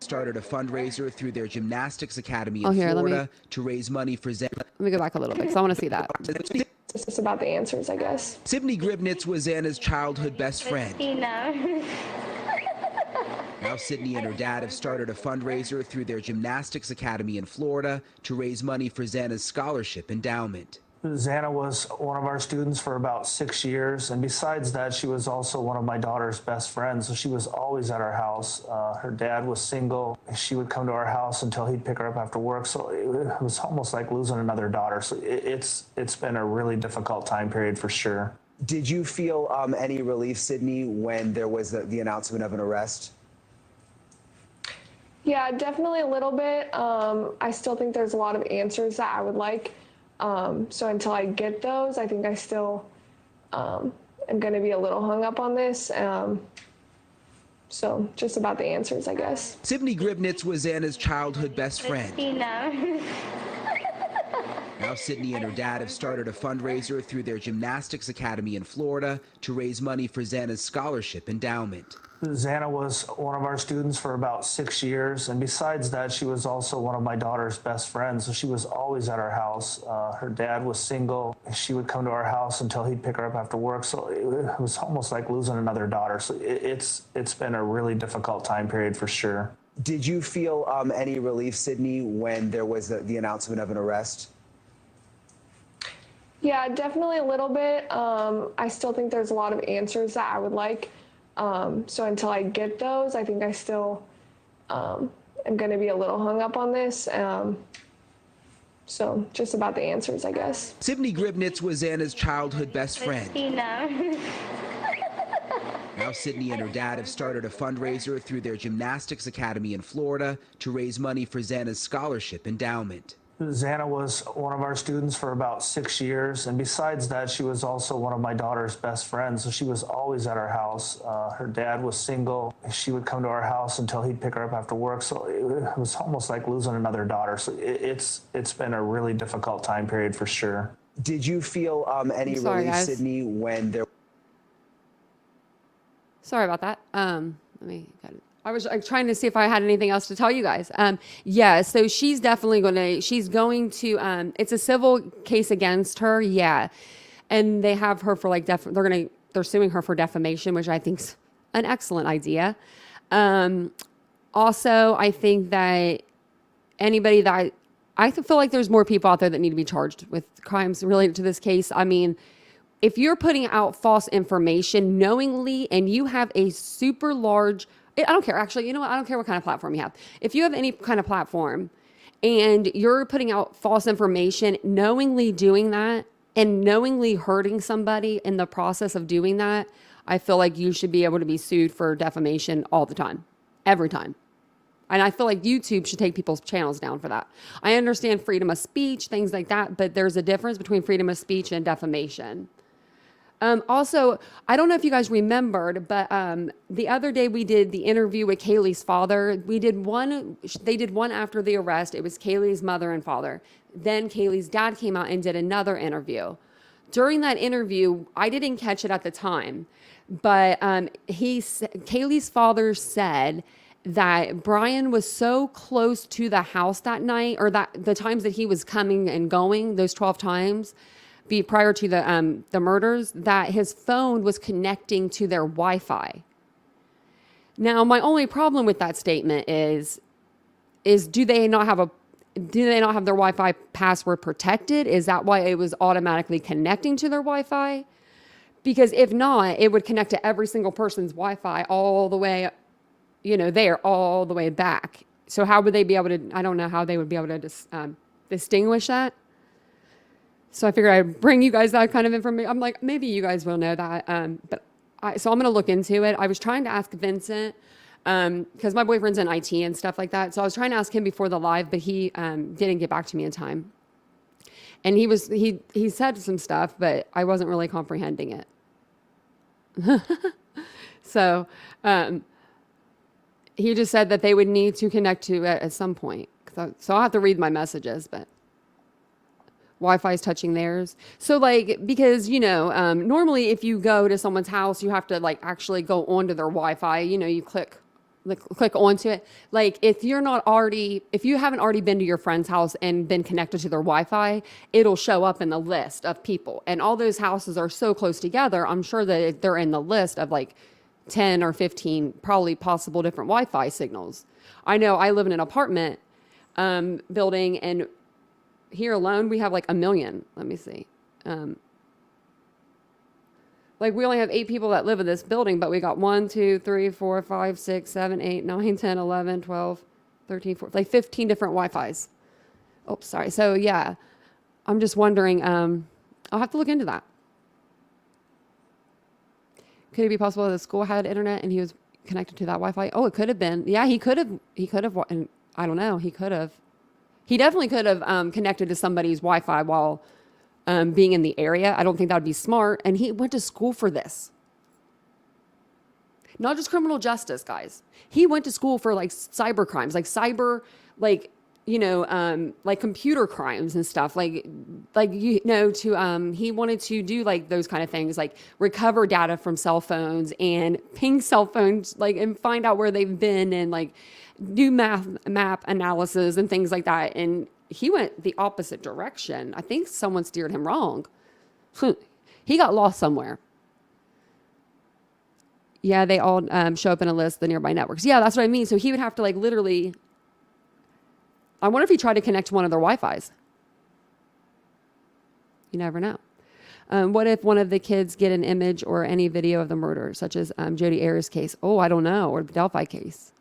Started a fundraiser through their gymnastics academy in Oh, here, Florida to raise money for Zen. Let me go back a little bit because I want to see that. It's just about the answers, I guess. Sydney Gribnitz was Anna's childhood best friend. Christina. Now Sydney and her dad have started a fundraiser through their gymnastics academy in Florida to raise money for Xana's scholarship endowment. Xana was one of our students for about 6 years, and besides that, she was also one of my daughter's best friends, so she was always at our house. Her dad was single. She would come to our house until he'd pick her up after work, so it was almost like losing another daughter. So it's been a really difficult time period for sure. Did you feel any relief, Sydney, when there was the announcement of an arrest? Yeah, definitely a little bit. I still think there's a lot of answers that I would like. So until I get those, I think I still am going to be a little hung up on this. So just about the answers, I guess. Sydney Gribnitz was Anna's childhood best friend. Christina. Now Sydney and her dad have started a fundraiser through their gymnastics academy in Florida to raise money for Xana's scholarship endowment. Xana was one of our students for about 6 years, and besides that, she was also one of my daughter's best friends, so she was always at our house. Her dad was single. She would come to our house until he'd pick her up after work, so it was almost like losing another daughter. So it's been a really difficult time period for sure. Did you feel any relief, Sydney, when there was the announcement of an arrest? Yeah, definitely a little bit. I still think there's a lot of answers that I would like. So until I get those, I think I still am going to be a little hung up on this. So just about the answers, I guess. Sydney Gribnitz was Anna's childhood best friend. Christina. Now Sydney and her dad have started a fundraiser through their gymnastics academy in Florida to raise money for Xana's scholarship endowment. Xana was one of our students for about 6 years, and besides that, she was also one of my daughter's best friends, so she was always at our house. Her dad was single. She would come to our house until he'd pick her up after work, so it was almost like losing another daughter. So it's been a really difficult time period for sure. Did you feel any relief, guys. Sydney, when there... Sorry about that. I was trying to see if I had anything else to tell you guys. Yeah, so she's definitely going to, it's a civil case against her. Yeah. And they have her for like, they're suing her for defamation, which I think's an excellent idea. Also, I think that anybody that, I feel like there's more people out there that need to be charged with crimes related to this case. I mean, if you're putting out false information knowingly and you have a super large, I don't care. Actually, you know what? I don't care what kind of platform you have. If you have any kind of platform and you're putting out false information, knowingly doing that and knowingly hurting somebody in the process of doing that, I feel like you should be able to be sued for defamation all the time, every time. And I feel like YouTube should take people's channels down for that. I understand freedom of speech, things like that, but there's a difference between freedom of speech and defamation. Also, I don't know if you guys remembered, but the other day we did the interview with Kaylee's father. They did one after the arrest. It was Kaylee's mother and father. Then Kaylee's dad came out and did another interview. During that interview, I didn't catch it at the time, but Kaylee's father said that Brian was so close to the house that night, or that the times that he was coming and going, those 12 times, prior to the murders, that his phone was connecting to their Wi-Fi. Now, my only problem with that statement is do they not have their Wi-Fi password protected? Is that why it was automatically connecting to their Wi-Fi? Because if not, it would connect to every single person's Wi-Fi all the way, all the way back. So how would they be able to? I don't know how they would be able to distinguish that. So I figured I'd bring you guys that kind of information. I'm like, maybe you guys will know that. So I'm going to look into it. I was trying to ask Vincent because my boyfriend's in IT and stuff like that. So I was trying to ask him before the live, but he didn't get back to me in time. And he said some stuff, but I wasn't really comprehending it. So he just said that they would need to connect to it at some point. So I'll have to read my messages, but Wi-Fi is touching theirs. So like, because, normally if you go to someone's house, you have to like actually go onto their Wi-Fi, you click onto it. Like if you haven't already been to your friend's house and been connected to their Wi-Fi, it'll show up in the list of people. And all those houses are so close together. I'm sure that they're in the list of like 10 or 15 probably possible different Wi-Fi signals. I know I live in an apartment building, and here alone we have like 1 million. Let me see. Like we only have 8 people that live in this building, but we got 1, 2, 3, 4, 5, 6, 7, 8, 9, 10, 11, 12, 13, 14, like 15 different Wi-Fis. Oh, sorry. So yeah, I'm just wondering, I'll have to look into that. Could it be possible that the school had internet and he was connected to that Wi-Fi? Oh, it could have been. Yeah, he could have, and I don't know. He definitely could have connected to somebody's Wi-Fi while being in the area. I don't think that would be smart. And he went to school for this. Not just criminal justice, guys. He went to school for like cyber crimes, like like computer crimes and stuff. He wanted to do like those kind of things, like recover data from cell phones and ping cell phones, like, and find out where they've been and like do map analysis and things like that. And he went the opposite direction. I think someone steered him wrong. He got lost somewhere. Yeah, they all show up in a list, the nearby networks. Yeah, that's what I mean. So he would have to like literally, I wonder if he tried to connect to one of their Wi-Fis. You never know. What if one of the kids get an image or any video of the murder, such as Jodi Arias' case? Oh, I don't know. Or the Delphi case.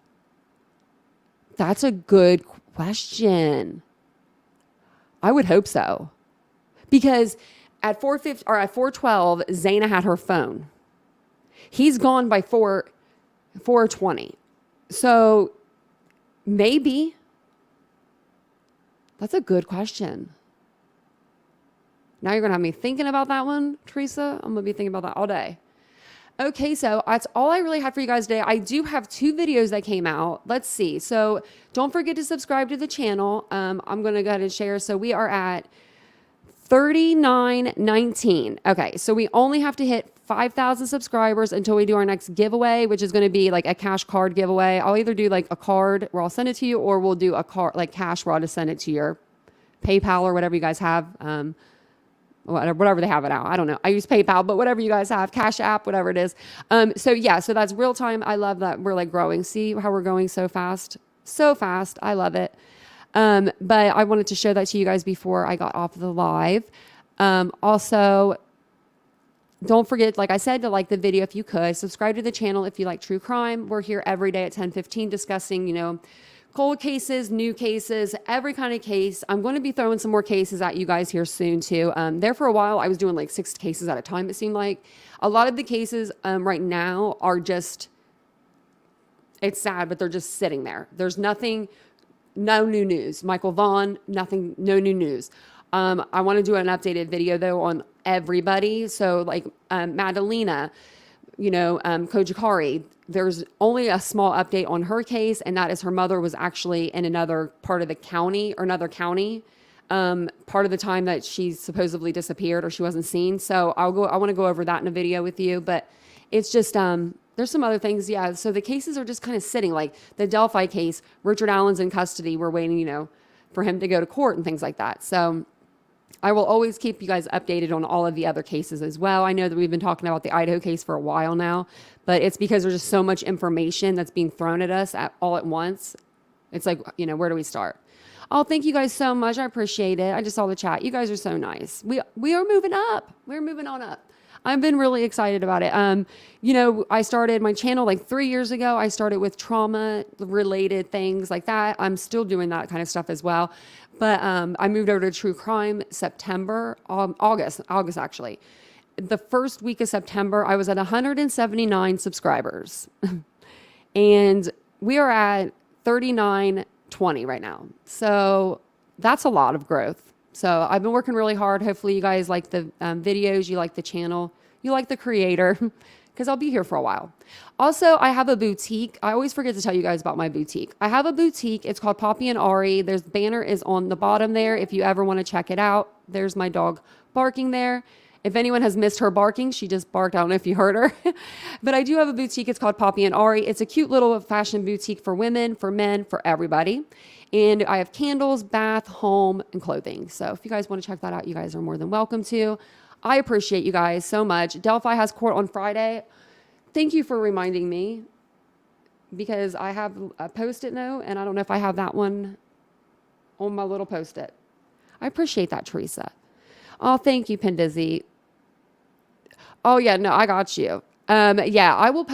That's a good question. I would hope so. Because at 4:50 or at 4:12, Zaina had her phone. He's gone by 4:20. So maybe. That's a good question. Now you're going to have me thinking about that one, Teresa. I'm going to be thinking about that all day. Okay, so that's all I really have for you guys today. I do have 2 videos that came out. Let's see. So don't forget to subscribe to the channel. I'm going to go ahead and share. So we are at 3919. Okay, so we only have to hit 5,000 subscribers until we do our next giveaway, which is going to be like a cash card giveaway. I'll either do like a card where I'll send it to you, or we'll do a card, like cash where I'll just send it to your PayPal or whatever you guys have. Whatever they have it out. I don't know. I use PayPal, but whatever you guys have, Cash App, whatever it is. So that's real time. I love that we're like growing. See how we're going so fast? So fast. I love it. But I wanted to show that to you guys before I got off the live. Also, don't forget, like I said, to like the video if you could. Subscribe to the channel if you like true crime. We're here every day at 10:15 discussing, cold cases, new cases, every kind of case. I'm going to be throwing some more cases at you guys here soon too. There for a while, I was doing like 6 cases at a time, it seemed like. A lot of the cases right now are just, it's sad, but they're just sitting there. There's nothing, no new news. Michael Vaughn, nothing, no new news. I want to do an updated video though on everybody. So like Madalena, Kohberger, there's only a small update on her case, and that is her mother was actually in another part of the county or another county part of the time that she supposedly disappeared or she wasn't seen. So I want to go over that in a video with you, but it's just, there's some other things. Yeah. So the cases are just kind of sitting, like the Delphi case, Richard Allen's in custody. We're waiting, for him to go to court and things like that. So I will always keep you guys updated on all of the other cases as well. I know that we've been talking about the Idaho case for a while now, but it's because there's just so much information that's being thrown at us all at once. It's like, where do we start? Oh, thank you guys so much. I appreciate it. I just saw the chat. You guys are so nice. We are moving up. We're moving on up. I've been really excited about it. I started my channel like 3 years ago. I started with trauma related things like that. I'm still doing that kind of stuff as well. But I moved over to true crime August actually. The first week of September, I was at 179 subscribers. And we are at 39.20 right now. So that's a lot of growth. So I've been working really hard. Hopefully you guys like the videos, you like the channel, you like the creator, because I'll be here for a while. Also, I have a boutique. I always forget to tell you guys about my boutique. I have a boutique. It's called Poppy and Ari. There's banner is on the bottom there if you ever want to check it out. There's my dog barking there. If anyone has missed her barking, she just barked. I don't know if you heard her. But I do have a boutique. It's called Poppy and Ari. It's a cute little fashion boutique for women, for men, for everybody. And I have candles, bath, home, and clothing. So if you guys want to check that out, you guys are more than welcome to. I appreciate you guys so much. Delphi has court on Friday. Thank you for reminding me, because I have a Post-it note, and I don't know if I have that one on my little Post-it. I appreciate that, Teresa. Oh, thank you, Pendizzy. Oh yeah, no, I got you. Yeah, I will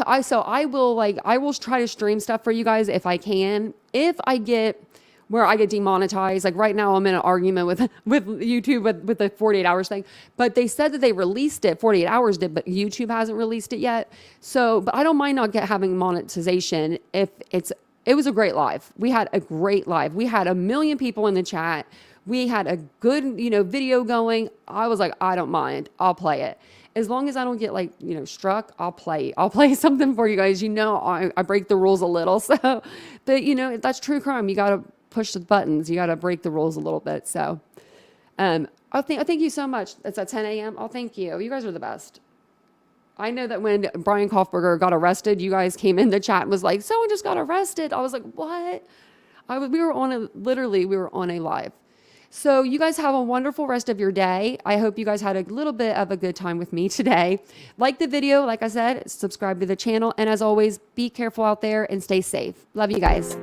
try to stream stuff for you guys if I can. If I get where I get demonetized, like right now I'm in an argument with YouTube with the 48 hours thing, but they said that they released it, 48 hours did, but YouTube hasn't released it yet. So, but I don't mind not having monetization if it was a great live. We had a great live. We had 1 million people in the chat. We had a good, video going. I was like, I don't mind. I'll play it. As long as I don't get struck, I'll play something for you guys. I break the rules a little. So, but that's true crime. You got to push the buttons. You got to break the rules a little bit. So, I thank you so much. It's at 10 a.m. Oh, thank you. You guys are the best. I know that when Brian Kohberger got arrested, you guys came in the chat and was like, someone just got arrested. I was like, what? We were on a live. So you guys have a wonderful rest of your day. I hope you guys had a little bit of a good time with me today. Like the video, like I said, subscribe to the channel. And as always, be careful out there and stay safe. Love you guys.